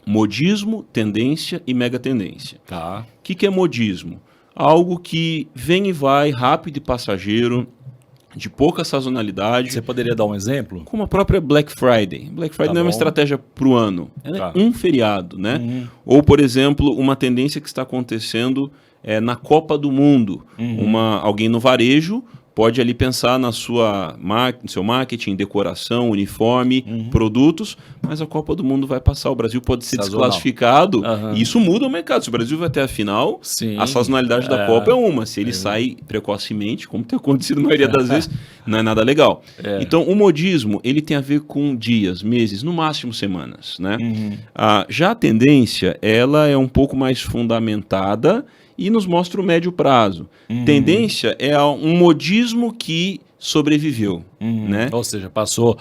modismo, tendência e megatendência. Tá. O que é modismo? Algo que vem e vai, rápido e passageiro, de pouca sazonalidade. Você poderia dar um exemplo? Como a própria Black Friday. Black Friday Tá não é uma bom. estratégia para o ano, é Tá. um feriado, né? Uhum. Ou, por exemplo, uma tendência que está acontecendo na Copa do Mundo. Alguém no varejo pode ali pensar no seu marketing, decoração, uniforme, produtos, mas a Copa do Mundo vai passar, o Brasil pode ser Sazonal. desclassificado, Aham. e isso muda o mercado. Se o Brasil vai até a final, Sim. a sazonalidade da Copa é uma. Se ele sai precocemente, como tem acontecido na maioria das vezes, não é nada legal. Então, o modismo, ele tem a ver com dias, meses, no máximo semanas, né? Já a tendência, ela é um pouco mais fundamentada e nos mostra o médio prazo. Tendência é um modismo que sobreviveu, né? Ou seja, passou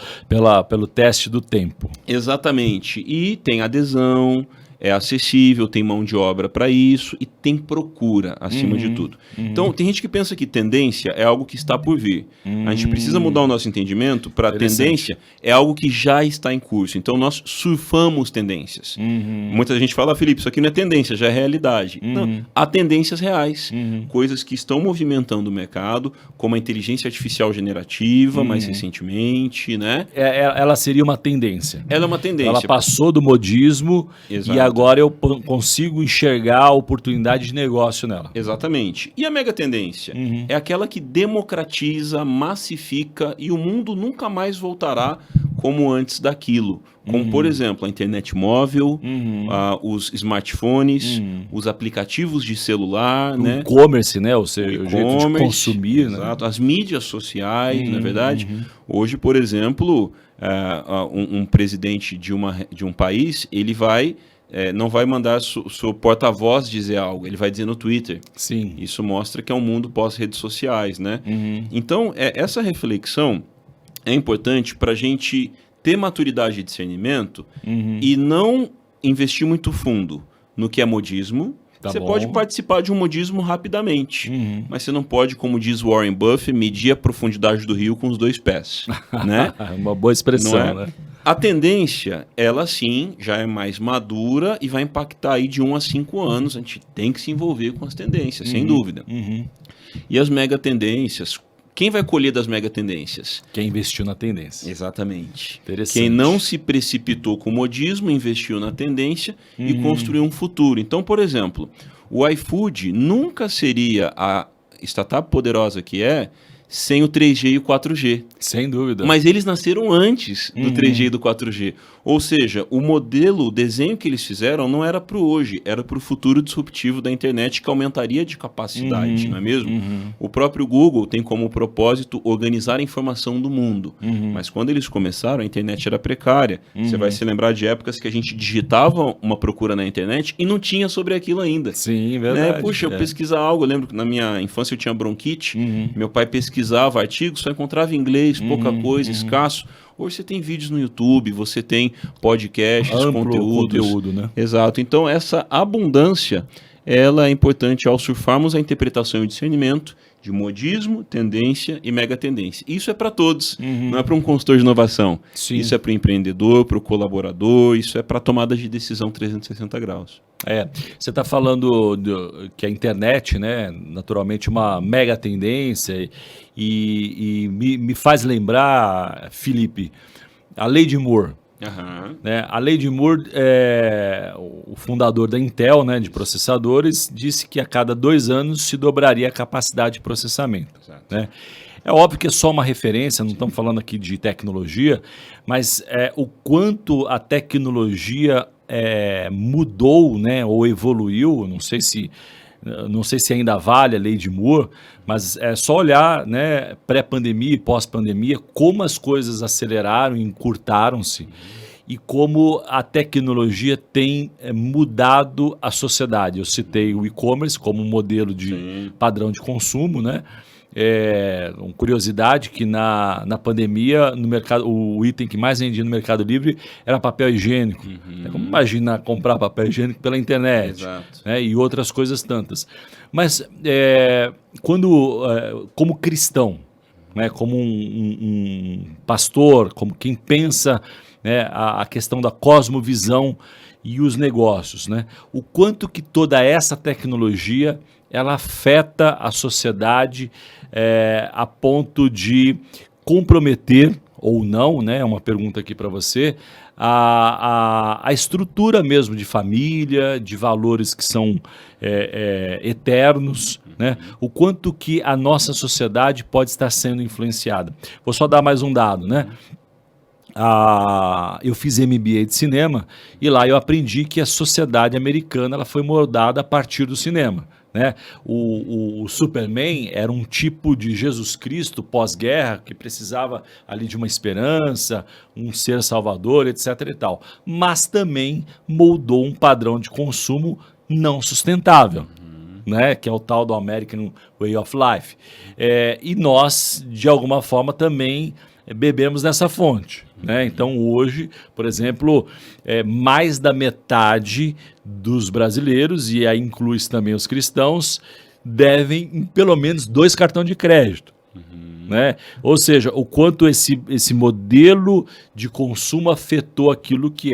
pelo teste do tempo. Exatamente. E tem adesão, é acessível, tem mão de obra para isso e tem procura, acima de tudo. Então, tem gente que pensa que tendência é algo que está por vir. A gente precisa mudar o nosso entendimento para tendência é algo que já está em curso. Então, nós surfamos tendências. Muita gente fala, Felipe, isso aqui não é tendência, já é realidade. Não, há tendências reais, coisas que estão movimentando o mercado, como a inteligência artificial generativa, mais recentemente, né? Ela seria uma tendência. Ela é uma tendência. Ela passou do modismo Exato. e agora eu consigo enxergar a oportunidade de negócio nela. Exatamente. E a mega tendência? É aquela que democratiza, massifica e o mundo nunca mais voltará como antes daquilo. Como, por exemplo, a internet móvel, os smartphones, os aplicativos de celular, O né? e-commerce, né? Ou seja, o jeito de E-commerce, consumir, né? exato. As mídias sociais, não é verdade? Hoje, por exemplo, um presidente de um país, ele não vai mandar seu porta-voz dizer algo, ele vai dizer no Twitter. Sim. Isso mostra que é um mundo pós-redes sociais, né? Então, essa reflexão é importante para a gente ter maturidade e discernimento e não investir muito fundo no que é modismo. Você pode participar de um modismo rapidamente, mas você não pode, como diz Warren Buffett, medir a profundidade do rio com os 2 pés, né? Uma boa expressão, Não é? né? A tendência, ela sim, já é mais madura e vai impactar aí de 1 a 5 anos. A gente tem que se envolver com as tendências, sem dúvida. E as megatendências, quem vai colher das megatendências? Quem investiu na tendência. Exatamente. Interessante. Quem não se precipitou com o modismo, investiu na tendência e construiu um futuro. Então, por exemplo, o iFood nunca seria a startup poderosa que é sem o 3G e o 4G. Sem dúvida. Mas eles nasceram antes do 3G e do 4G. Ou seja, o modelo, o desenho que eles fizeram não era para o hoje, era para o futuro disruptivo da internet que aumentaria de capacidade, não é mesmo? O próprio Google tem como propósito organizar a informação do mundo. Mas quando eles começaram, a internet era precária. Você vai se lembrar de épocas que a gente digitava uma procura na internet e não tinha sobre aquilo ainda. Sim, verdade. Né? Puxa, eu pesquisar algo, eu lembro que na minha infância eu tinha bronquite, meu pai pesquisava artigos, só encontrava em inglês, pouca coisa, escasso. Hoje você tem vídeos no YouTube, você tem podcasts, Amplo conteúdos. conteúdo, né? Exato. Então, essa abundância, ela é importante ao surfarmos a interpretação e discernimento de modismo, tendência e megatendência. Isso é para todos, não é para um consultor de inovação. Sim. Isso é para o empreendedor, para o colaborador, isso é para tomada de decisão 360 graus. Você está falando que a internet, né, naturalmente uma mega tendência e me faz lembrar, Felipe, a Lei de Moore. Né? A Lei de Moore, o fundador da Intel, né, de processadores, disse que a cada 2 anos se dobraria a capacidade de processamento. Né? É óbvio que é só uma referência, não estamos falando aqui de tecnologia, mas o quanto a tecnologia mudou, né, ou evoluiu, não sei se ainda vale a Lei de Moore, mas é só olhar, né, pré-pandemia e pós-pandemia, como as coisas aceleraram, encurtaram-se e como a tecnologia tem mudado a sociedade. Eu citei o e-commerce como um modelo de padrão de consumo, né? Uma curiosidade que na pandemia, no mercado, o item que mais vendia no Mercado Livre era papel higiênico. Como imaginar comprar papel higiênico pela internet, né, e outras coisas tantas. Mas como cristão, né, como um pastor, como quem pensa né, a questão da cosmovisão e os negócios, né? O quanto que toda essa tecnologia ela afeta a sociedade a ponto de comprometer ou não, né? É uma pergunta aqui para você, a estrutura mesmo de família, de valores que são eternos, né? O quanto que a nossa sociedade pode estar sendo influenciada. Vou só dar mais um dado, né? Eu fiz MBA de cinema e lá eu aprendi que a sociedade americana ela foi moldada a partir do cinema, né? O Superman era um tipo de Jesus Cristo pós-guerra que precisava ali de uma esperança, um ser salvador, etc. e tal, mas também moldou um padrão de consumo não sustentável. Né, que é o tal do American Way of Life. E nós, de alguma forma, também bebemos dessa fonte. Né? Então, hoje, por exemplo, mais da metade dos brasileiros, e aí inclui-se também os cristãos, devem em pelo menos 2 cartões de crédito. Né? Ou seja, o quanto esse modelo de consumo afetou aquilo que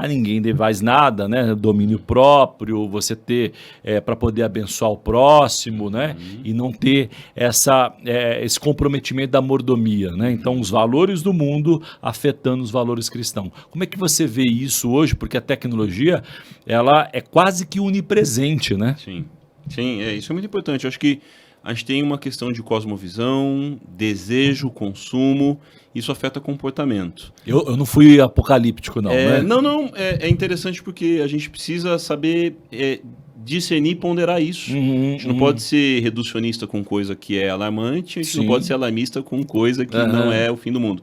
ninguém devais nada, né? Domínio próprio, você ter para poder abençoar o próximo, né? E não ter esse comprometimento da mordomia, né? Então, os valores do mundo afetando os valores cristãos. Como é que você vê isso hoje? Porque a tecnologia ela é quase que onipresente, né? Sim, isso é muito importante. Eu acho que a gente tem uma questão de cosmovisão, desejo, consumo, isso afeta comportamento. Eu não fui apocalíptico, não, né? Não, é interessante porque a gente precisa saber discernir e ponderar isso. A gente não pode ser reducionista com coisa que é alarmante, a gente não pode ser alarmista com coisa que não é o fim do mundo.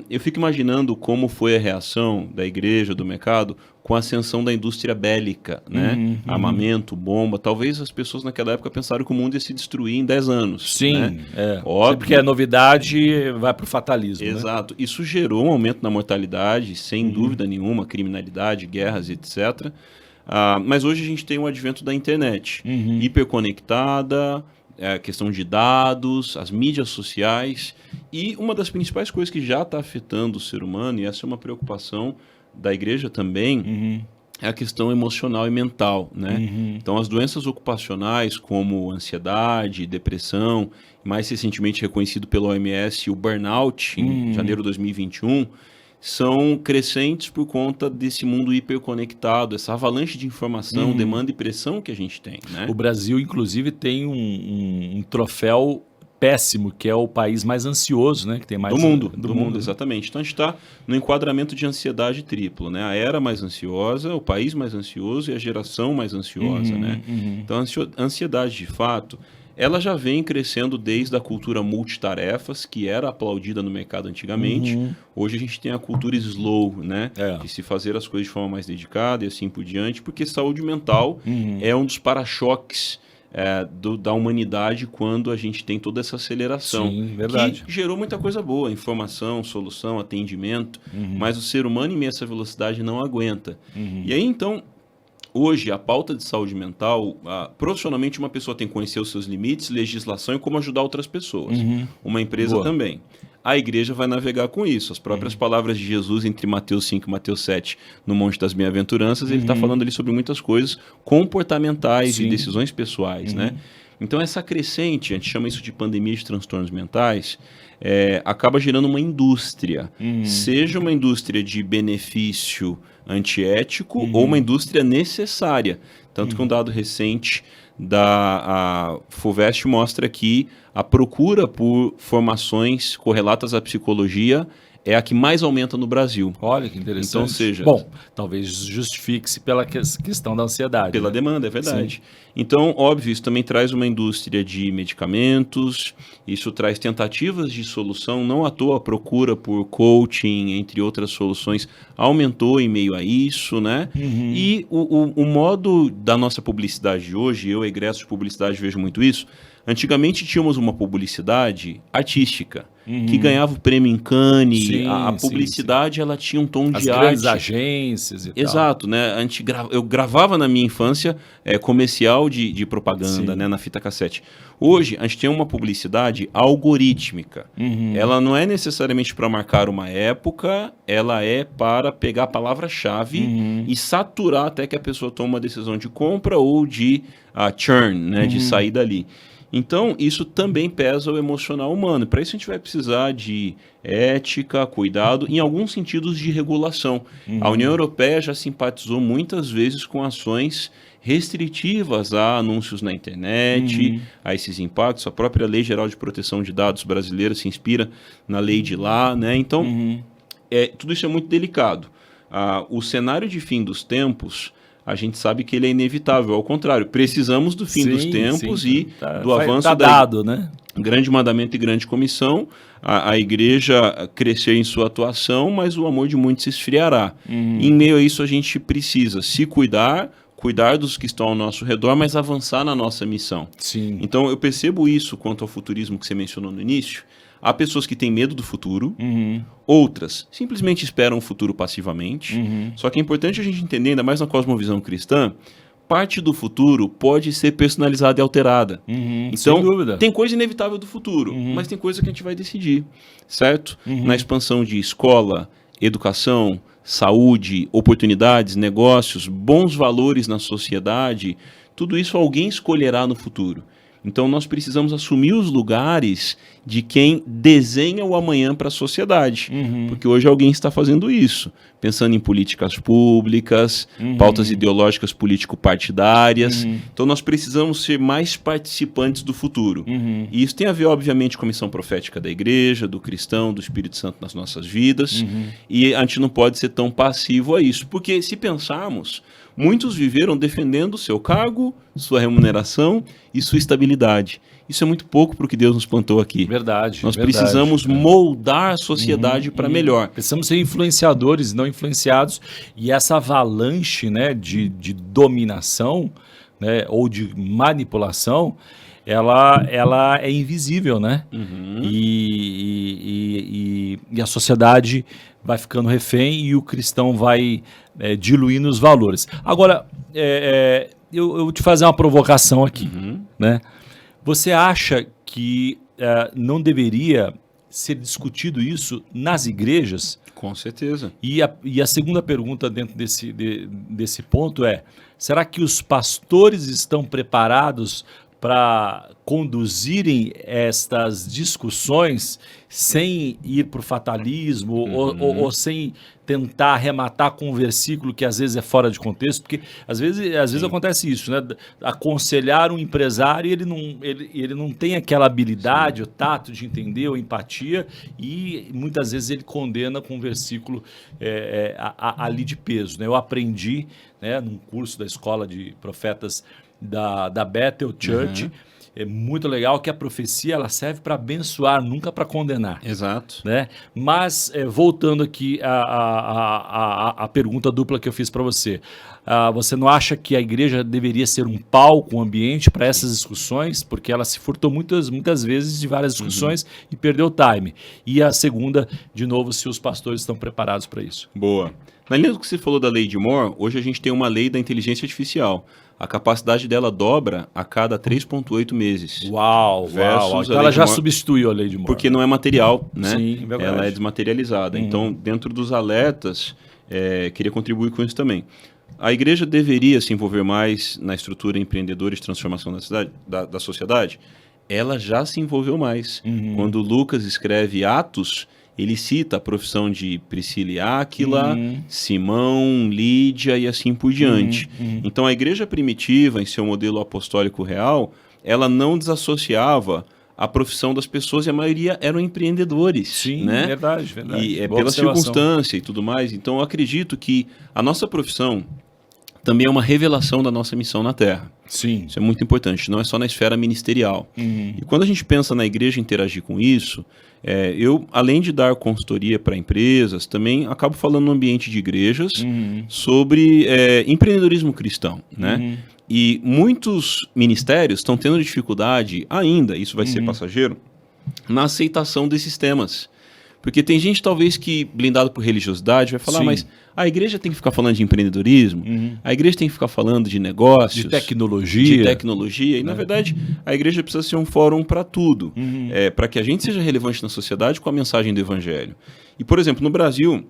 Eu fico imaginando como foi a reação da igreja, do mercado, com a ascensão da indústria bélica, né? Armamento, bomba. Talvez as pessoas naquela época pensaram que o mundo ia se destruir em 10 anos. Sim, né? Óbvio. Porque a novidade vai para o fatalismo. Exato. Né? Isso gerou um aumento na mortalidade, sem dúvida nenhuma, criminalidade, guerras, etc. Mas hoje a gente tem o advento da internet, hiperconectada, a questão de dados, as mídias sociais, e uma das principais coisas que já está afetando o ser humano, e essa é uma preocupação da igreja também, é a questão emocional e mental, né? Então, as doenças ocupacionais, como ansiedade, depressão, mais recentemente reconhecido pela OMS, o burnout, em janeiro de 2021, são crescentes por conta desse mundo hiperconectado, essa avalanche de informação, demanda e pressão que a gente tem, né? O Brasil, inclusive, tem um troféu péssimo, que é o país mais ansioso, né? Que tem mais do mundo, exatamente. Então a gente está no enquadramento de ansiedade triplo, né? A era mais ansiosa, o país mais ansioso e a geração mais ansiosa, né? Então a ansiedade, de fato, ela já vem crescendo desde a cultura multitarefas, que era aplaudida no mercado antigamente. Hoje a gente tem a cultura slow, né? De se fazer as coisas de forma mais dedicada e assim por diante, porque saúde mental é um dos para-choques da humanidade quando a gente tem toda essa aceleração. Sim, verdade. Que gerou muita coisa boa, informação, solução, atendimento, mas o ser humano em meio a essa velocidade não aguenta. E aí, então, hoje, a pauta de saúde mental, profissionalmente uma pessoa tem que conhecer os seus limites, legislação e como ajudar outras pessoas. Uma empresa também. A igreja vai navegar com isso. As próprias palavras de Jesus entre Mateus 5 e Mateus 7, no Monte das Bem-aventuranças, ele está falando ali sobre muitas coisas comportamentais e decisões pessoais, né? Então, essa crescente, a gente chama isso de pandemia de transtornos mentais, acaba gerando uma indústria. Seja uma indústria de benefício antiético ou uma indústria necessária. Tanto que um dado recente da FUVEST mostra que a procura por formações correlatas à psicologia é a que mais aumenta no Brasil. Olha que interessante. Então, seja... Bom, talvez justifique-se pela questão da ansiedade. Pela demanda, é verdade. Sim. Então, óbvio, isso também traz uma indústria de medicamentos, isso traz tentativas de solução, não à toa a procura por coaching, entre outras soluções, aumentou em meio a isso, né? E o modo da nossa publicidade de hoje, eu, egresso de publicidade, vejo muito isso. Antigamente tínhamos uma publicidade artística. que ganhava o prêmio em Cannes, Sim, a sim, publicidade ela tinha um tom As de grandes arte. agências e tal. Exato, né? Eu gravava na minha infância comercial de propaganda, Sim. né, na fita cassete. Hoje, a gente tem uma publicidade algorítmica. Ela não é necessariamente para marcar uma época, ela é para pegar a palavra-chave e saturar até que a pessoa tome uma decisão de compra ou de churn, né, de sair dali. Então, isso também pesa o emocional humano. Para isso, a gente vai precisar de ética, cuidado, em alguns sentidos de regulação. A União Europeia já simpatizou muitas vezes com ações restritivas a anúncios na internet, a esses impactos. A própria Lei Geral de Proteção de Dados brasileira se inspira na lei de lá, né? Então, tudo isso é muito delicado. O cenário de fim dos tempos, a gente sabe que ele é inevitável. Ao contrário, precisamos do fim dos tempos e do avanço dado, né? Grande mandamento e grande comissão, a igreja crescer em sua atuação, mas o amor de muitos se esfriará. Em meio a isso, a gente precisa se cuidar dos que estão ao nosso redor, mas avançar na nossa missão. Sim. Então, eu percebo isso quanto ao futurismo que você mencionou no início. Há pessoas que têm medo do futuro, outras simplesmente esperam o futuro passivamente. Só que é importante a gente entender, ainda mais na cosmovisão cristã, parte do futuro pode ser personalizada e alterada. Então, sem dúvida. tem coisa inevitável do futuro, mas tem coisa que a gente vai decidir, certo? Na expansão de escola, educação, saúde, oportunidades, negócios, bons valores na sociedade, tudo isso alguém escolherá no futuro. Então, nós precisamos assumir os lugares de quem desenha o amanhã para a sociedade. Porque hoje alguém está fazendo isso, pensando em políticas públicas, pautas ideológicas político-partidárias. Então, nós precisamos ser mais participantes do futuro. E isso tem a ver, obviamente, com a missão profética da igreja, do cristão, do Espírito Santo nas nossas vidas. E a gente não pode ser tão passivo a isso. Porque, se pensarmos, muitos viveram defendendo seu cargo, sua remuneração e sua estabilidade. Isso é muito pouco para o que Deus nos plantou aqui. Verdade. Nós precisamos moldar a sociedade para melhor. Precisamos ser influenciadores, não influenciados. E essa avalanche, né, de dominação, né, ou de manipulação, ela é invisível, né? E a sociedade vai ficando refém e o cristão vai diluindo os valores. Agora, eu vou te fazer uma provocação aqui, né? Você acha que não deveria ser discutido isso nas igrejas? Com certeza. E a segunda pergunta dentro desse ponto é: será que os pastores estão preparados para conduzirem estas discussões sem ir para o fatalismo ou sem tentar arrematar com um versículo que às vezes é fora de contexto? Porque às vezes acontece isso, né? Aconselhar um empresário e ele não tem aquela habilidade, o tato de entender, ou empatia, e muitas vezes ele condena com um versículo ali de peso, né? Eu aprendi, né, num curso da Escola de Profetas da Bethel Church, é muito legal que a profecia ela serve para abençoar, nunca para condenar. Exato. Né? Mas, voltando aqui à pergunta dupla que eu fiz para você, você não acha que a igreja deveria ser um palco, um ambiente para essas discussões? Porque ela se furtou muitas vezes de várias discussões e perdeu o time. E a segunda, de novo, se os pastores estão preparados para isso. Boa. Na linha do que você falou da lei de Moore, hoje a gente tem uma lei da inteligência artificial. A capacidade dela dobra a cada 3,8 meses. Uau! Então ela já substituiu a lei de Moore. Porque não é material, né? Sim, é verdade. Ela é desmaterializada. Então, dentro dos alertas, queria contribuir com isso também. A igreja deveria se envolver mais na estrutura empreendedora de transformação da sociedade? Ela já se envolveu mais. Quando Lucas escreve Atos, ele cita a profissão de Priscila e Áquila, Simão, Lídia e assim por diante. Então, a igreja primitiva, em seu modelo apostólico real, ela não desassociava a profissão das pessoas e a maioria eram empreendedores. Sim, né? Verdade. E pela circunstância e tudo mais. Então, eu acredito que a nossa profissão também é uma revelação da nossa missão na Terra. Sim. Isso é muito importante, não é só na esfera ministerial. E quando a gente pensa na igreja interagir com isso, eu, além de dar consultoria para empresas, também acabo falando no ambiente de igrejas sobre empreendedorismo cristão, né? E muitos ministérios estão tendo dificuldade ainda, isso vai ser passageiro, na aceitação desses temas. Porque tem gente, talvez, que, blindado por religiosidade, vai falar, Sim. mas a igreja tem que ficar falando de empreendedorismo, a igreja tem que ficar falando de negócios, De tecnologia. e, na verdade, a igreja precisa ser um fórum para tudo, para que a gente seja relevante na sociedade com a mensagem do evangelho. E, por exemplo, no Brasil,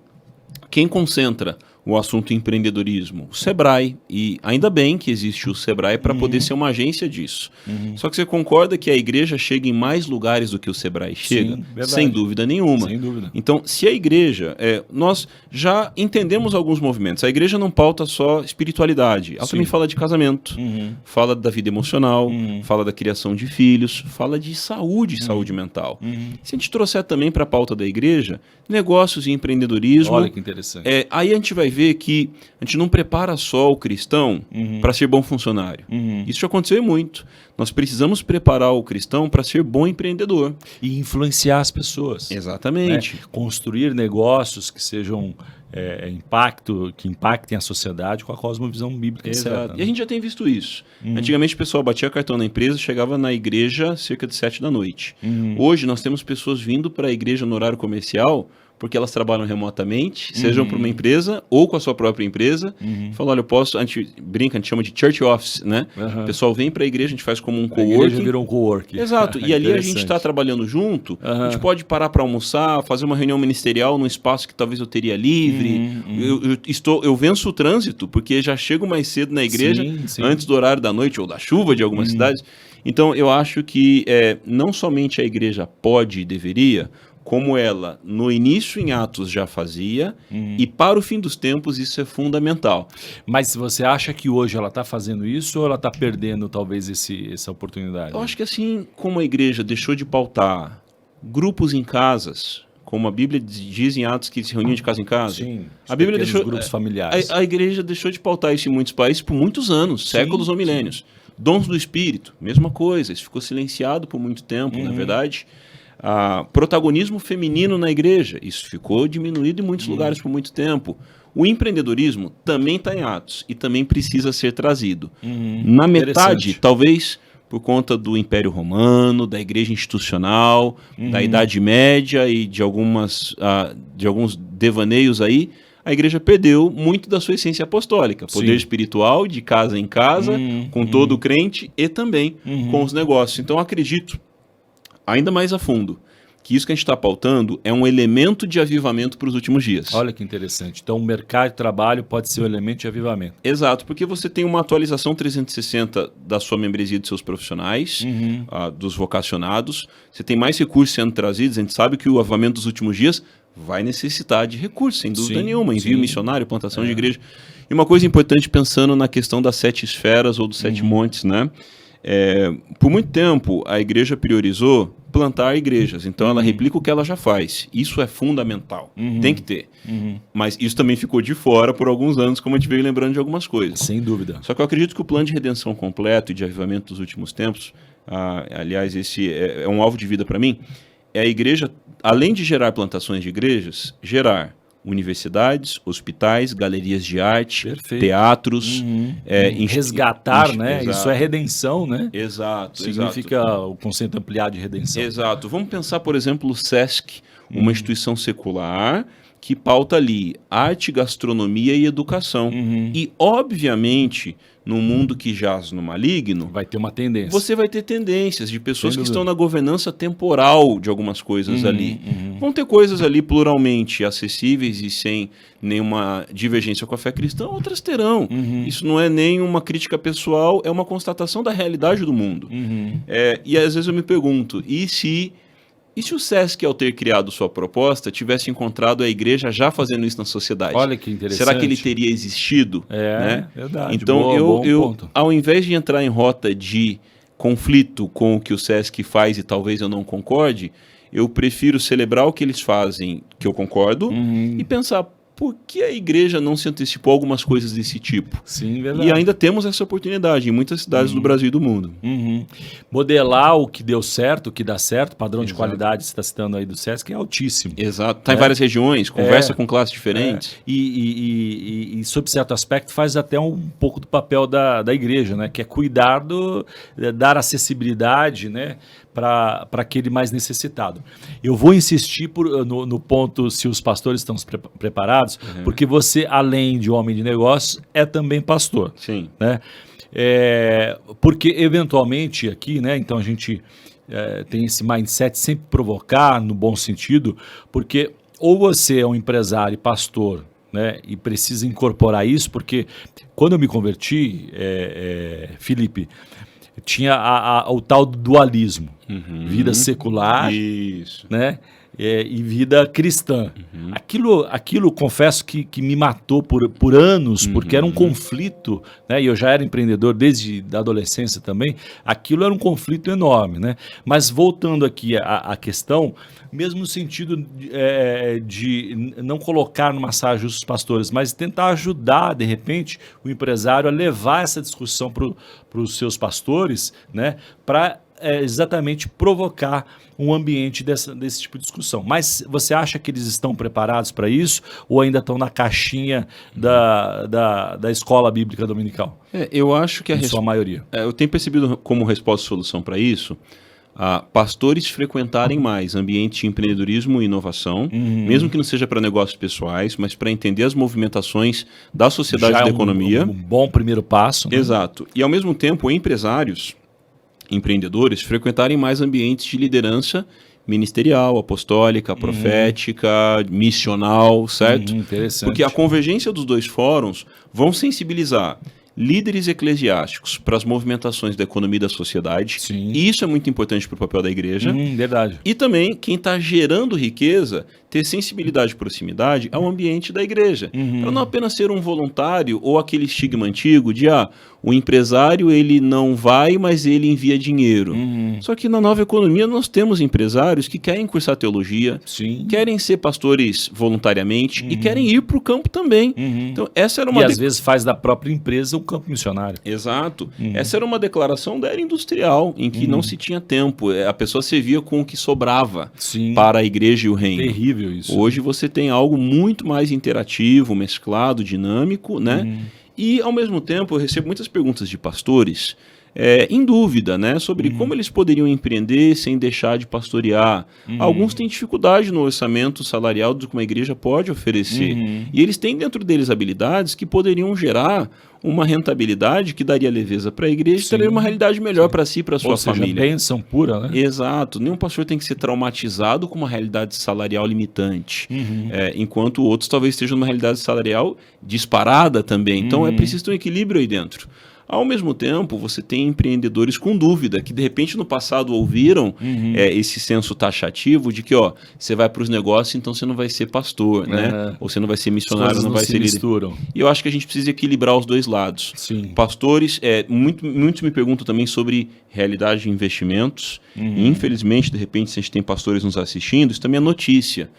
quem concentra o assunto empreendedorismo? O Sebrae. E ainda bem que existe o Sebrae para poder ser uma agência disso. Só que você concorda que a igreja chega em mais lugares do que o Sebrae chega? Sim, verdade. Sem dúvida nenhuma. Sem dúvida. Então, se a igreja... nós já entendemos alguns movimentos. A igreja não pauta só espiritualidade. Ela também fala de casamento, fala da vida emocional, fala da criação de filhos, fala de saúde mental. Se a gente trouxer também para a pauta da igreja, negócios e empreendedorismo... Olha que interessante. Aí a gente vai ver que a gente não prepara só o cristão para ser bom funcionário. Isso já aconteceu muito. Nós precisamos preparar o cristão para ser bom empreendedor. E influenciar as pessoas. Exatamente. Né? Construir negócios que sejam que impactem a sociedade com a cosmovisão bíblica. Exato. Certa, né? E a gente já tem visto isso. Antigamente o pessoal batia cartão na empresa, chegava na igreja cerca de 7 da noite. Hoje nós temos pessoas vindo para a igreja no horário comercial porque elas trabalham remotamente, sejam para uma empresa ou com a sua própria empresa. Fala, olha, eu posso, a gente brinca, a gente chama de church office, né? O pessoal vem para a igreja, a gente faz como um coworking. A igreja virou um coworking. Exato, e ali a gente está trabalhando junto, a gente pode parar para almoçar, fazer uma reunião ministerial num espaço que talvez eu teria livre. Eu venço o trânsito, porque já chego mais cedo na igreja, antes do horário da noite ou da chuva de algumas cidades. Então, eu acho que não somente a igreja pode e deveria, como ela, no início em Atos, já fazia, e para o fim dos tempos isso é fundamental. Mas você acha que hoje ela está fazendo isso ou ela está perdendo talvez essa oportunidade? Eu acho que assim como a igreja deixou de pautar grupos em casas, como a Bíblia diz em Atos que se reuniam de casa em casa, Sim, a Bíblia deixou grupos familiares. A igreja deixou de pautar isso em muitos países por muitos anos, séculos ou milênios. Dons do Espírito, mesma coisa, isso ficou silenciado por muito tempo, na verdade. Protagonismo feminino na igreja, isso ficou diminuído em muitos lugares por muito tempo. O empreendedorismo também está em Atos e também precisa ser trazido. Na metade, talvez por conta do Império Romano, da igreja institucional, da Idade Média e de alguns devaneios aí, a igreja perdeu muito da sua essência apostólica. Poder espiritual, de casa em casa, com todo o crente e também com os negócios. Então, eu acredito, ainda mais a fundo, que isso que a gente está pautando é um elemento de avivamento para os últimos dias. Olha que interessante. Então, o mercado de trabalho pode ser um elemento de avivamento. Exato, porque você tem uma atualização 360 da sua membresia dos seus profissionais, dos vocacionados, você tem mais recursos sendo trazidos, a gente sabe que o avivamento dos últimos dias vai necessitar de recursos, sem dúvida nenhuma, envio missionário, plantação de igreja. E uma coisa importante pensando na questão das 7 esferas ou dos 7 montes, né? Por muito tempo, a igreja priorizou plantar igrejas, então ela replica o que ela já faz. Isso é fundamental, tem que ter. Mas isso também ficou de fora por alguns anos, como a gente veio lembrando de algumas coisas. Sem dúvida. Só que eu acredito que o plano de redenção completo e de avivamento dos últimos tempos, aliás, esse é um alvo de vida para mim, é a igreja, além de gerar plantações de igrejas, gerar universidades, hospitais, galerias de arte, teatros. Resgatar, né? Exato. Isso é redenção, né? Exato. Significa o conceito ampliado de redenção. Exato. Vamos pensar, por exemplo, o SESC, uma instituição secular que pauta ali arte, gastronomia e educação. E, obviamente, num mundo que jaz no maligno, vai ter uma tendência. Você vai ter tendências de pessoas que estão na governança temporal de algumas coisas ali. Vão ter coisas ali pluralmente acessíveis e sem nenhuma divergência com a fé cristã, outras terão. Isso não é nem uma crítica pessoal, é uma constatação da realidade do mundo. E às vezes eu me pergunto, e se o SESC, ao ter criado sua proposta, tivesse encontrado a igreja já fazendo isso na sociedade? Olha que interessante. Será que ele teria existido? Né? Verdade. Então, eu ao invés de entrar em rota de conflito com o que o SESC faz e talvez eu não concorde, eu prefiro celebrar o que eles fazem, que eu concordo, e pensar, por que a igreja não se antecipou a algumas coisas desse tipo? Sim, verdade. E ainda temos essa oportunidade em muitas cidades do Brasil e do mundo. Modelar o que deu certo, o que dá certo, padrão de qualidade, você está citando aí do SESC, é altíssimo. Exato. Está em várias regiões, conversa com classes diferentes. E sob certo aspecto, faz até um pouco do papel da igreja, né? Que é cuidar dar acessibilidade, né? aquele mais necessitado. Eu vou insistir no ponto se os pastores estão preparados, porque você, além de homem de negócios, é também pastor. Sim. Né? Porque, eventualmente, aqui, né, então a gente tem esse mindset sempre provocar, no bom sentido, porque ou você é um empresário e pastor, né, e precisa incorporar isso, porque quando eu me converti, Felipe, tinha o tal do dualismo, vida secular, né, e vida cristã. Aquilo confesso que me matou por anos, porque era um conflito, né, e eu já era empreendedor desde a adolescência também, aquilo era um conflito enorme. Né? Mas voltando aqui à questão, mesmo no sentido de não colocar numa saia justa os pastores, mas tentar ajudar, de repente, o empresário a levar essa discussão para os seus pastores, né, para exatamente provocar um ambiente desse tipo de discussão. Mas você acha que eles estão preparados para isso ou ainda estão na caixinha da escola bíblica dominical? Eu acho que em sua maioria. Eu tenho percebido como resposta e solução para isso pastores frequentarem mais ambientes de empreendedorismo e inovação, mesmo que não seja para negócios pessoais, mas para entender as movimentações da sociedade e da economia. Um bom primeiro passo. Né? Exato. E, ao mesmo tempo, empresários, empreendedores, frequentarem mais ambientes de liderança ministerial, apostólica, profética, missional, certo? Interessante. Porque a convergência dos dois fóruns vão sensibilizar líderes eclesiásticos para as movimentações da economia e da sociedade. Sim. E isso é muito importante para o papel da igreja. Verdade. E também quem está gerando riqueza ter sensibilidade e proximidade ao ambiente da igreja. Para não apenas ser um voluntário ou aquele estigma antigo de o empresário ele não vai, mas ele envia dinheiro. Só que na nova economia nós temos empresários que querem cursar teologia, querem ser pastores voluntariamente e querem ir para o campo também. Então, essa era uma às vezes faz da própria empresa um campo missionário. Exato. Essa era uma declaração da era industrial, em que não se tinha tempo. A pessoa servia com o que sobrava para a igreja e o reino. Terrível isso. Hoje você tem algo muito mais interativo, mesclado, dinâmico, né? E, ao mesmo tempo, eu recebo muitas perguntas de pastores em dúvida, né, sobre como eles poderiam empreender sem deixar de pastorear. Alguns têm dificuldade no orçamento salarial do que uma igreja pode oferecer. E eles têm dentro deles habilidades que poderiam gerar uma rentabilidade que daria leveza para a igreja e traria uma realidade melhor para si e para a sua família. Bênção pura, né? Exato. Nenhum pastor tem que ser traumatizado com uma realidade salarial limitante, enquanto outros talvez estejam numa realidade salarial disparada também. Então é preciso ter um equilíbrio aí dentro. Ao mesmo tempo, você tem empreendedores com dúvida, que de repente no passado ouviram esse senso taxativo de que você vai para os negócios, então você não vai ser pastor, né? Ou você não vai ser missionário, não vai ser líder. Misturam. E eu acho que a gente precisa equilibrar os dois lados. Sim. Pastores, muitos me perguntam também sobre realidade de investimentos. E, infelizmente, de repente, se a gente tem pastores nos assistindo, isso também é notícia.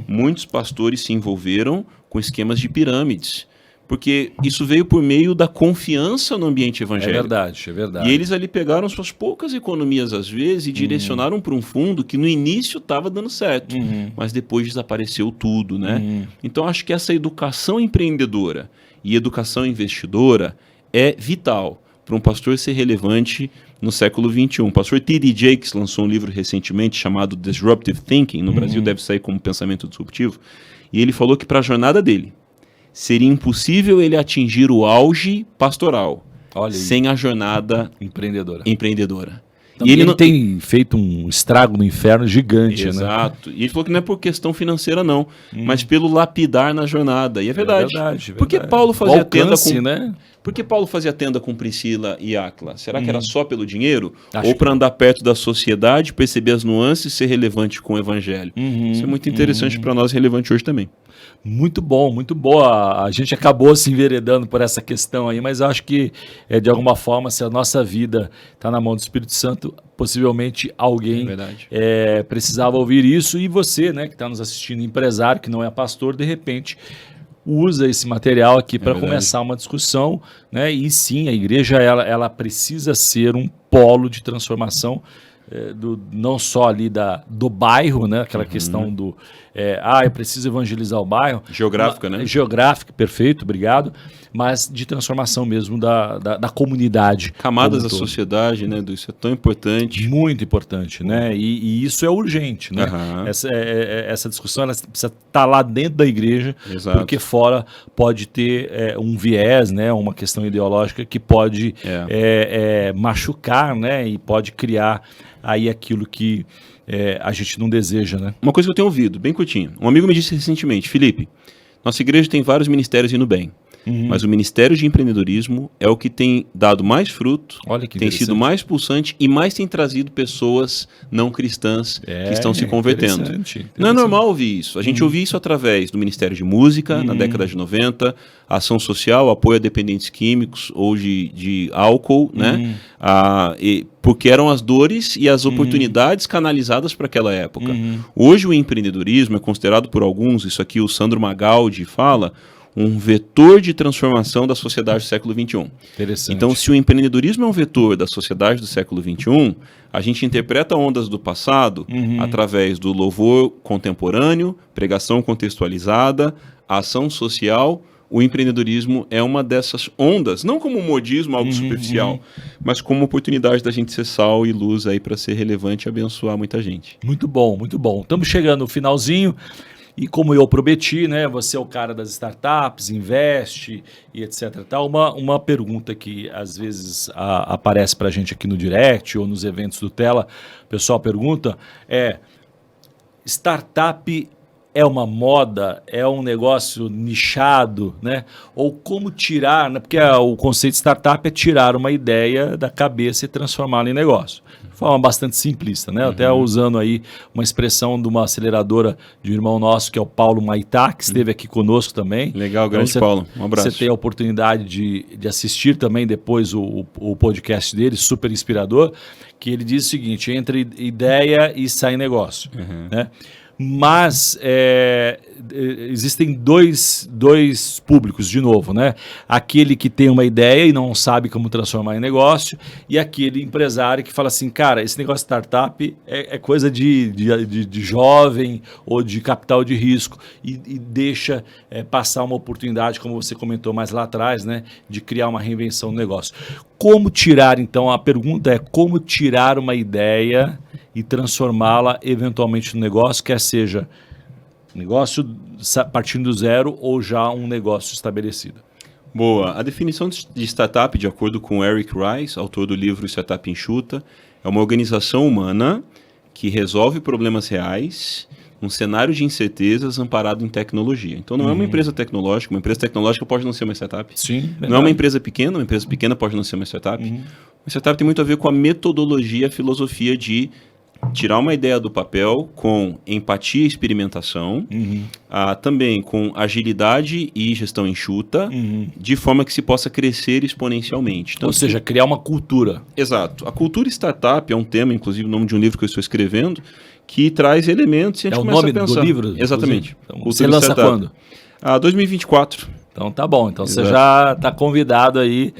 Muitos pastores se envolveram com esquemas de pirâmides. Porque isso veio por meio da confiança no ambiente evangélico. É verdade. E eles ali pegaram suas poucas economias, às vezes, e direcionaram para um fundo que no início estava dando certo, mas depois desapareceu tudo, né? Então, acho que essa educação empreendedora e educação investidora é vital para um pastor ser relevante no século XXI. O pastor T.D. Jakes lançou um livro recentemente chamado Disruptive Thinking, no Brasil deve sair como Pensamento Disruptivo, e ele falou que para a jornada dele, seria impossível ele atingir o auge pastoral sem a jornada empreendedora. E ele tem feito um estrago no inferno gigante. Exato. Né? E ele falou que não é por questão financeira, não, mas pelo lapidar na jornada. E é verdade. Porque Paulo fazia tenda com Priscila e Áquila? Será que era só pelo dinheiro? Ou para andar perto da sociedade, perceber as nuances e ser relevante com o evangelho? Isso é muito interessante para nós, relevante hoje também. Muito bom, muito boa. A gente acabou se enveredando por essa questão aí, mas acho que, de alguma forma, se a nossa vida está na mão do Espírito Santo, possivelmente alguém precisava ouvir isso. E você, né, que está nos assistindo, empresário, que não é pastor, de repente usa esse material aqui para começar uma discussão, né? E sim, a igreja ela precisa ser um polo de transformação, não só ali do bairro, né? Aquela questão eu preciso evangelizar o bairro. Geográfica, né? Geográfica, perfeito, obrigado. Mas de transformação mesmo da comunidade. Camadas da sociedade, né? Isso é tão importante. Muito importante, né? E isso é urgente, né? Uhum. Essa discussão ela precisa estar lá dentro da igreja, Exato. porque fora pode ter um viés, né? Uma questão ideológica que pode machucar, né? E pode criar aí aquilo que a gente não deseja, né? Uma coisa que eu tenho ouvido, bem curtinho. Um amigo me disse recentemente, Felipe, nossa igreja tem vários ministérios indo bem. Mas o Ministério de Empreendedorismo é o que tem dado mais fruto, tem sido mais pulsante e mais tem trazido pessoas não cristãs que estão se convertendo. Não é normal ouvir isso. A gente ouvia isso através do Ministério de Música, na década de 90, ação social, apoio a dependentes químicos ou de álcool, né? Porque eram as dores e as oportunidades canalizadas para aquela época. Hoje o empreendedorismo é considerado por alguns, isso aqui o Sandro Magaldi fala, um vetor de transformação da sociedade do século XXI. Então, se o empreendedorismo é um vetor da sociedade do século XXI, a gente interpreta ondas do passado através do louvor contemporâneo, pregação contextualizada, ação social. O empreendedorismo é uma dessas ondas, não como um modismo, algo superficial, mas como uma oportunidade da gente ser sal e luz aí para ser relevante e abençoar muita gente. Muito bom, muito bom. Estamos chegando no finalzinho. E como eu prometi, né, você é o cara das startups, investe e etc. Tal. Uma pergunta que às vezes aparece para a gente aqui no direct ou nos eventos do Tela, o pessoal pergunta startup é uma moda, é um negócio nichado, né? Ou como tirar, né? Porque o conceito de startup é tirar uma ideia da cabeça e transformá-la em negócio. De forma bastante simplista, né? Até usando aí uma expressão de uma aceleradora de um irmão nosso, que é o Paulo Maitá, que esteve aqui conosco também. Legal, grande Paulo. Um abraço. Você tem a oportunidade de assistir também depois o podcast dele, super inspirador, que ele diz o seguinte, entre ideia e sai negócio, né? Mas existem dois públicos, de novo, né? Aquele que tem uma ideia e não sabe como transformar em negócio, e aquele empresário que fala assim, cara, esse negócio de startup é coisa de jovem ou de capital de risco, e deixa passar uma oportunidade, como você comentou mais lá atrás, né? De criar uma reinvenção do negócio. Como tirar, então, a pergunta é como tirar uma ideia e transformá-la eventualmente no negócio, quer seja negócio partindo do zero ou já um negócio estabelecido. Boa. A definição de startup, de acordo com Eric Rice, autor do livro Startup Enxuta, é uma organização humana que resolve problemas reais num cenário de incertezas amparado em tecnologia. Então não é uma empresa tecnológica. Uma empresa tecnológica pode não ser uma startup. Sim, verdade. Não é uma empresa pequena pode não ser uma startup. Uma startup tem muito a ver com a metodologia, a filosofia de tirar uma ideia do papel com empatia e experimentação, também com agilidade e gestão enxuta, de forma que se possa crescer exponencialmente. Então, ou seja, criar uma cultura. Exato. A cultura startup é um tema, inclusive o nome de um livro que eu estou escrevendo, que traz elementos e a gente começa a pensar. É o nome do livro? Exatamente. Então, você lança quando? 2024. Então tá bom, então você já está convidado aí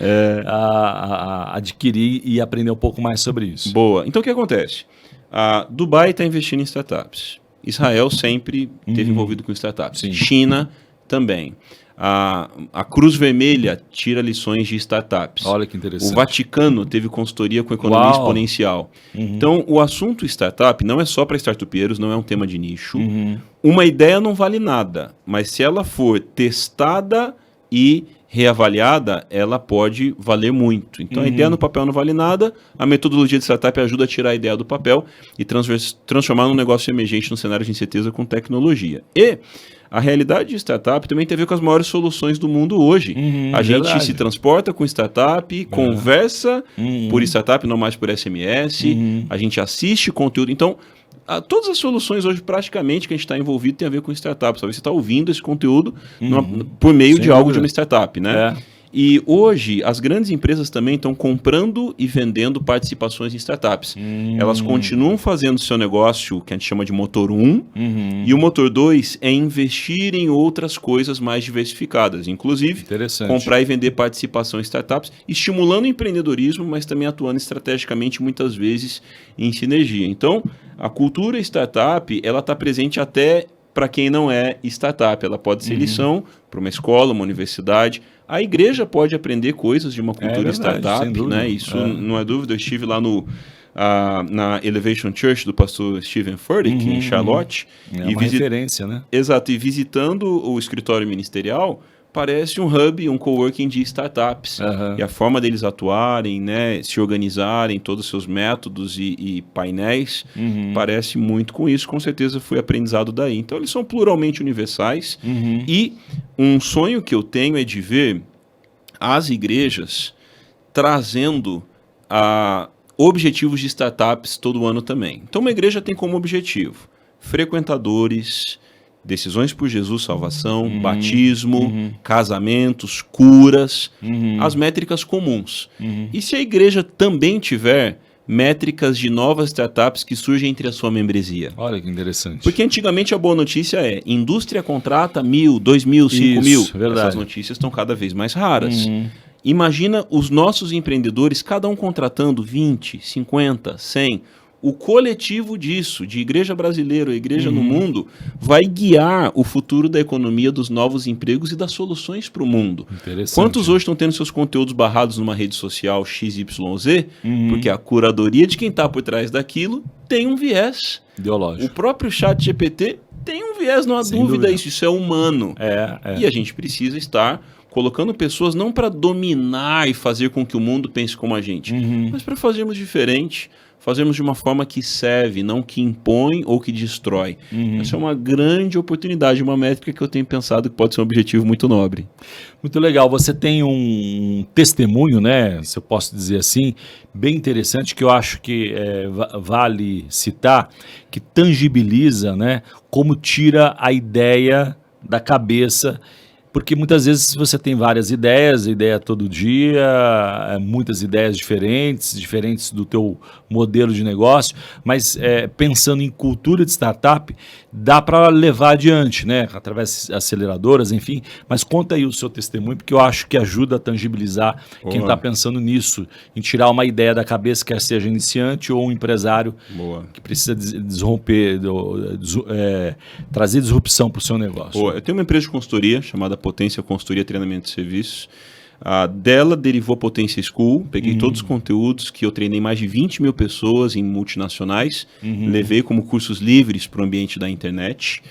a adquirir e aprender um pouco mais sobre isso. Boa. Então o que acontece? Dubai está investindo em startups. Israel sempre esteve envolvido com startups. Sim. China também. A Cruz Vermelha tira lições de startups. Olha que interessante. O Vaticano teve consultoria com economia exponencial. Então, o assunto startup não é só para startupeiros, não é um tema de nicho. Uma ideia não vale nada, mas se ela for testada e reavaliada, ela pode valer muito. Então, a ideia no papel não vale nada, a metodologia de startup ajuda a tirar a ideia do papel e transformar num negócio emergente no cenário de incerteza com tecnologia. E a realidade de startup também tem a ver com as maiores soluções do mundo hoje. A gente se transporta com startup, conversa por startup, não mais por SMS, a gente assiste conteúdo. Então, todas as soluções hoje, praticamente, que a gente está envolvido tem a ver com startups. Talvez você está ouvindo esse conteúdo por meio de algo de uma startup, né? E hoje, as grandes empresas também estão comprando e vendendo participações em startups. Elas continuam fazendo seu negócio, que a gente chama de motor 1, e o motor 2 é investir em outras coisas mais diversificadas. Inclusive, comprar e vender participação em startups, estimulando o empreendedorismo, mas também atuando estrategicamente, muitas vezes, em sinergia. Então, a cultura startup, ela está presente até para quem não é startup. Ela pode ser lição para uma escola, uma universidade. A igreja pode aprender coisas de uma cultura startup, né? Isso não é dúvida. Eu estive lá na Elevation Church do pastor Stephen Furtick, em Charlotte. É uma referência, né? Exato. E visitando o escritório ministerial, parece um hub, um coworking de startups. E a forma deles atuarem, né, se organizarem, todos os seus métodos e painéis, parece muito com isso. Com certeza foi aprendizado daí. Então, eles são pluralmente universais. E um sonho que eu tenho é de ver as igrejas trazendo objetivos de startups todo ano também. Então, uma igreja tem como objetivo frequentadores, decisões por Jesus, salvação, batismo, casamentos, curas, as métricas comuns. E se a igreja também tiver métricas de novas startups que surgem entre a sua membresia? Olha que interessante. Porque antigamente a boa notícia é, indústria contrata 1.000, 2.000, 5.000. Verdade. Essas notícias estão cada vez mais raras. Imagina os nossos empreendedores, cada um contratando 20, 50, 100. O coletivo disso, de igreja brasileira, igreja no mundo, vai guiar o futuro da economia, dos novos empregos e das soluções para o mundo. Quantos hoje estão tendo seus conteúdos barrados numa rede social XYZ? Porque a curadoria de quem está por trás daquilo tem um viés ideológico. O próprio ChatGPT tem um viés, não há dúvida. Isso é humano. E a gente precisa estar colocando pessoas não para dominar e fazer com que o mundo pense como a gente, mas para fazermos diferente, fazermos de uma forma que serve, não que impõe ou que destrói. Essa é uma grande oportunidade, uma métrica que eu tenho pensado que pode ser um objetivo muito nobre. Muito legal. Você tem um testemunho, né, se eu posso dizer assim, bem interessante, que eu acho que vale citar, que tangibiliza, né, como tira a ideia da cabeça. Porque muitas vezes você tem várias ideias, ideia todo dia, muitas ideias diferentes do teu modelo de negócio, mas pensando em cultura de startup, dá para levar adiante, né? Através de aceleradoras, enfim. Mas conta aí o seu testemunho, porque eu acho que ajuda a tangibilizar quem está pensando nisso, em tirar uma ideia da cabeça, quer seja iniciante ou um empresário que precisa trazer disrupção para o seu negócio. Eu tenho uma empresa de consultoria chamada Potência Consultoria Treinamento de Serviços. Dela derivou a Potência School. Peguei todos os conteúdos que eu treinei mais de 20 mil pessoas em multinacionais, levei como cursos livres para o ambiente da internet.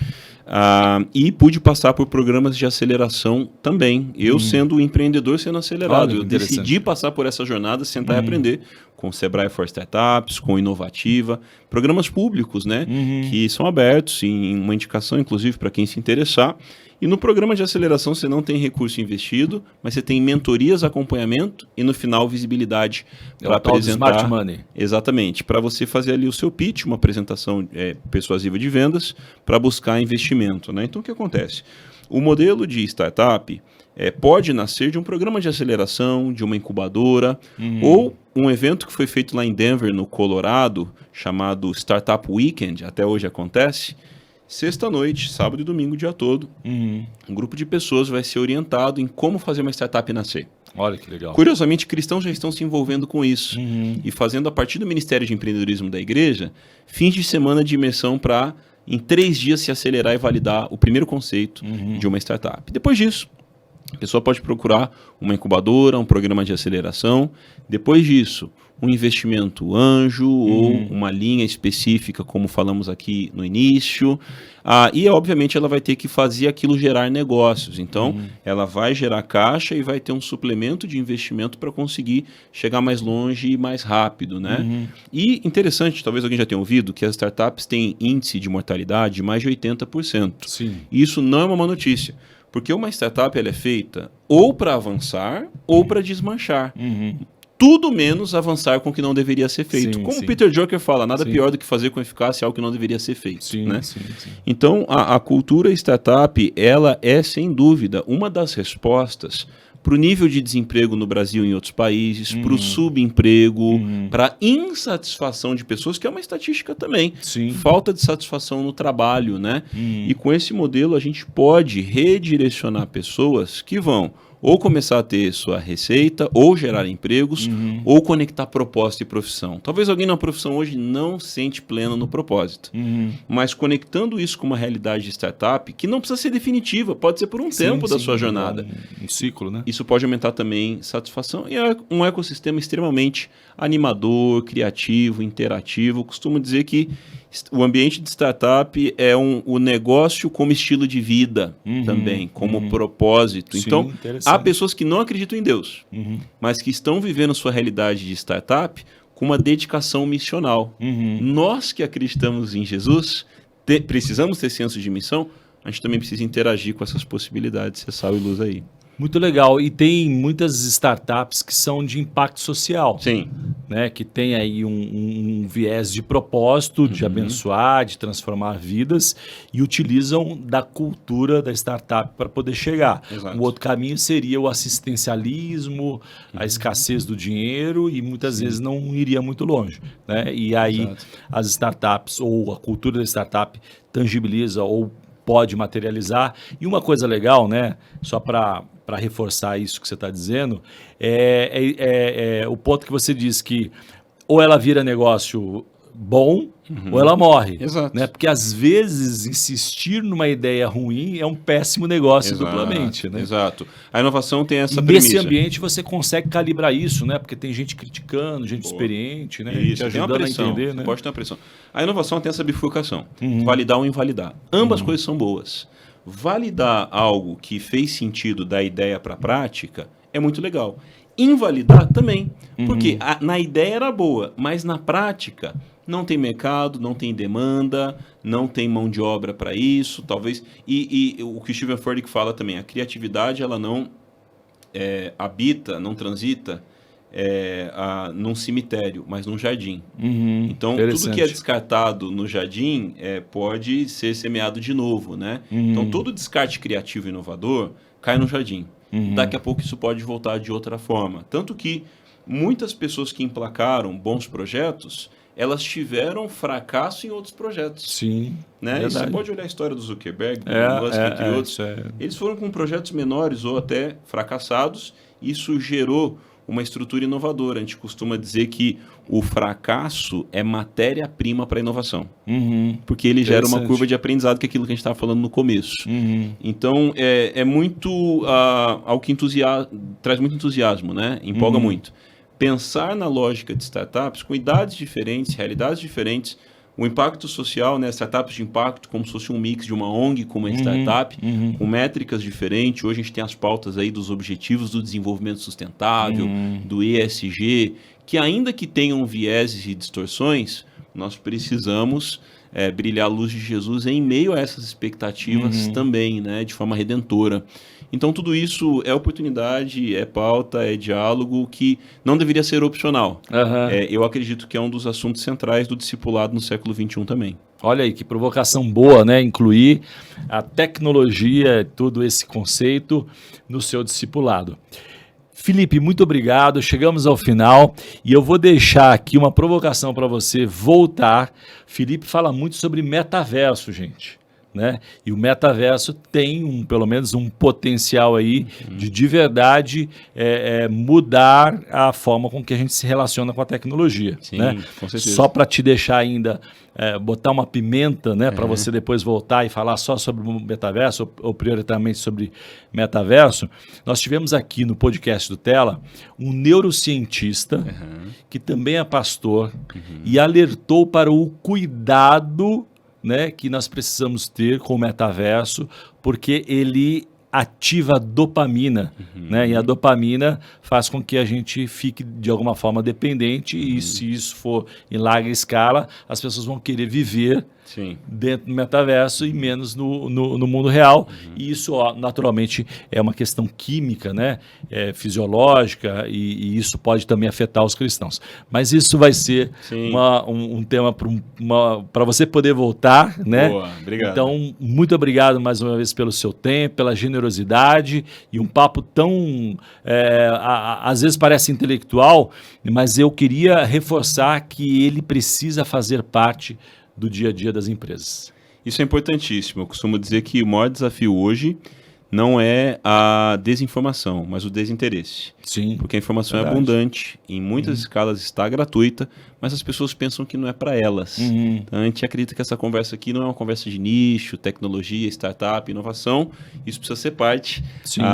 E pude passar por programas de aceleração também. Eu sendo empreendedor, sendo acelerado. Eu decidi passar por essa jornada, sentar e aprender com o Sebrae for Startups, com Inovativa, programas públicos, né, que são abertos, em uma indicação, inclusive, para quem se interessar. E no programa de aceleração você não tem recurso investido, mas você tem mentorias, acompanhamento e no final visibilidade para apresentar. Smart Money. Exatamente, para você fazer ali o seu pitch, uma apresentação persuasiva de vendas para buscar investimento, né? Então o que acontece? O modelo de startup pode nascer de um programa de aceleração, de uma incubadora, ou um evento que foi feito lá em Denver, no Colorado, chamado Startup Weekend, até hoje acontece. Sexta-noite, sábado e domingo, o dia todo, um grupo de pessoas vai ser orientado em como fazer uma startup nascer. Olha que legal. Curiosamente, cristãos já estão se envolvendo com isso e fazendo, a partir do Ministério de Empreendedorismo da Igreja, fins de semana de imersão para, em 3 dias, se acelerar e validar o primeiro conceito de uma startup. Depois disso, a pessoa pode procurar uma incubadora, um programa de aceleração. Depois disso, um investimento anjo ou uma linha específica, como falamos aqui no início. E, obviamente, ela vai ter que fazer aquilo gerar negócios. Então, ela vai gerar caixa e vai ter um suplemento de investimento para conseguir chegar mais longe e mais rápido, né? E, interessante, talvez alguém já tenha ouvido, que as startups têm índice de mortalidade de mais de 80%. Sim. E isso não é uma má notícia. Porque uma startup ela é feita ou para avançar ou para desmanchar. Tudo menos avançar com o que não deveria ser feito. Como Peter Drucker fala, nada pior do que fazer com eficácia algo que não deveria ser feito. Né? Então, a cultura startup, ela é, sem dúvida, uma das respostas para o nível de desemprego no Brasil e em outros países, para o subemprego, para a insatisfação de pessoas, que é uma estatística também. Sim. Falta de satisfação no trabalho, né? E com esse modelo a gente pode redirecionar pessoas que vão ou começar a ter sua receita, ou gerar empregos, ou conectar propósito e profissão. Talvez alguém na profissão hoje não se sente pleno no propósito, mas conectando isso com uma realidade de startup, que não precisa ser definitiva, pode ser por um tempo da sua jornada. Um ciclo, né? Isso pode aumentar também satisfação e é um ecossistema extremamente animador, criativo, interativo. Costumo dizer que o ambiente de startup é o negócio como estilo de vida também, como propósito. Sim, então, interessante. há pessoas que não acreditam em Deus, mas que estão vivendo sua realidade de startup com uma dedicação missional. Nós que acreditamos em Jesus, precisamos ter senso de missão, a gente também precisa interagir com essas possibilidades, ser sal e luz aí. Muito legal. E tem muitas startups que são de impacto social. Sim. Né? Que tem aí um viés de propósito, de abençoar, de transformar vidas e utilizam da cultura da startup para poder chegar. Exato. Um outro caminho seria o assistencialismo, a escassez do dinheiro e muitas vezes não iria muito longe. Né? E aí as startups ou a cultura da startup tangibiliza ou pode materializar. E uma coisa legal, né? Só para reforçar isso que você está dizendo, é o ponto que você diz que ou ela vira negócio bom ou ela morre. Exato. Né? Porque às vezes insistir numa ideia ruim é um péssimo negócio duplamente. Né? Exato. A inovação tem essa e premissa. nesse ambiente você consegue calibrar isso, né? Porque tem gente criticando, gente experiente, né? Isso, te ajudando tem uma pressão, a entender. Né? pode ter uma pressão. A inovação tem essa bifurcação, validar ou invalidar. Ambas coisas são boas. Validar algo que fez sentido da ideia para a prática é muito legal. Invalidar também, porque na ideia era boa, mas na prática não tem mercado, não tem demanda, não tem mão de obra para isso, talvez. E o que o Steven Furtick fala também, a criatividade ela não habita, não transita num cemitério, mas num jardim. Então, tudo que é descartado no jardim pode ser semeado de novo, né? Então, todo descarte criativo e inovador cai no jardim. Daqui a pouco isso pode voltar de outra forma. Tanto que muitas pessoas que emplacaram bons projetos, elas tiveram fracasso em outros projetos. Sim, né? E você pode olhar a história do Zuckerberg, do Musk, entre outros. Eles foram com projetos menores ou até fracassados. Isso gerou uma estrutura inovadora. A gente costuma dizer que o fracasso é matéria-prima para a inovação. Porque ele gera uma curva de aprendizado, que é aquilo que a gente estava falando no começo. Então, é muito algo que traz muito entusiasmo, né? Empolga muito. Pensar na lógica de startups com idades diferentes, realidades diferentes, o impacto social, né? Startups de impacto, como se fosse um mix de uma ONG com uma startup, com métricas diferentes. Hoje a gente tem as pautas aí dos objetivos do desenvolvimento sustentável, do ESG, que ainda que tenham vieses e distorções, nós precisamos brilhar a luz de Jesus em meio a essas expectativas também, né? De forma redentora. Então, tudo isso é oportunidade, é pauta, é diálogo que não deveria ser opcional. Eu acredito que é um dos assuntos centrais do discipulado no século XXI também. Olha aí, que provocação boa, né? Incluir a tecnologia, todo esse conceito no seu discipulado. Felipe, muito obrigado. Chegamos ao final e eu vou deixar aqui uma provocação para você voltar. Felipe fala muito sobre metaverso, gente. Né? E o metaverso tem pelo menos um potencial aí de verdade mudar a forma com que a gente se relaciona com a tecnologia. Sim, né? Com certeza. Só para te deixar ainda, botar uma pimenta, né? Para você depois voltar e falar só sobre o metaverso ou prioritariamente sobre metaverso, nós tivemos aqui no podcast do Tela um neurocientista que também é pastor e alertou para o cuidado, né, que nós precisamos ter com o metaverso, porque ele ativa a dopamina, né, e a dopamina faz com que a gente fique de alguma forma dependente e se isso for em larga escala, as pessoas vão querer viver Sim. dentro do metaverso e menos no mundo real. E isso, ó, naturalmente, é uma questão química, né? Fisiológica, e isso pode também afetar os cristãos. Mas isso vai ser Sim. um tema para você poder voltar, né? Boa, obrigado. Então, muito obrigado mais uma vez pelo seu tempo, pela generosidade e um papo tão, às vezes parece intelectual, mas eu queria reforçar que ele precisa fazer parte do dia a dia das empresas. Isso é importantíssimo. Eu costumo dizer que o maior desafio hoje não é a desinformação, mas o desinteresse. Sim. Porque a informação verdade. é abundante, em muitas escalas está gratuita, mas as pessoas pensam que não é para elas. Então, a gente acredita que essa conversa aqui não é uma conversa de nicho, tecnologia, startup, inovação. Isso precisa ser parte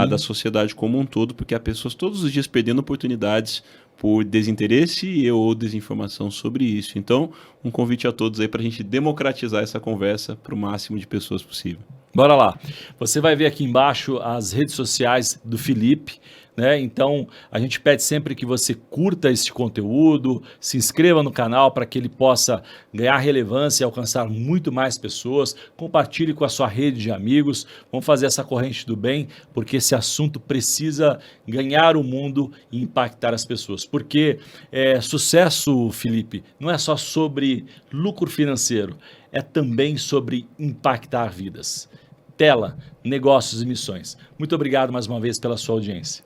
da sociedade como um todo, porque há pessoas todos os dias perdendo oportunidades por desinteresse ou desinformação sobre isso. Então, um convite a todos aí para a gente democratizar essa conversa para o máximo de pessoas possível. Bora lá. Você vai ver aqui embaixo as redes sociais do Felipe, né? Então, a gente pede sempre que você curta esse conteúdo, se inscreva no canal para que ele possa ganhar relevância e alcançar muito mais pessoas. Compartilhe com a sua rede de amigos. Vamos fazer essa corrente do bem, porque esse assunto precisa ganhar o mundo e impactar as pessoas. Porque sucesso, Felipe, não é só sobre lucro financeiro, é também sobre impactar vidas. Tela, negócios e missões. Muito obrigado mais uma vez pela sua audiência.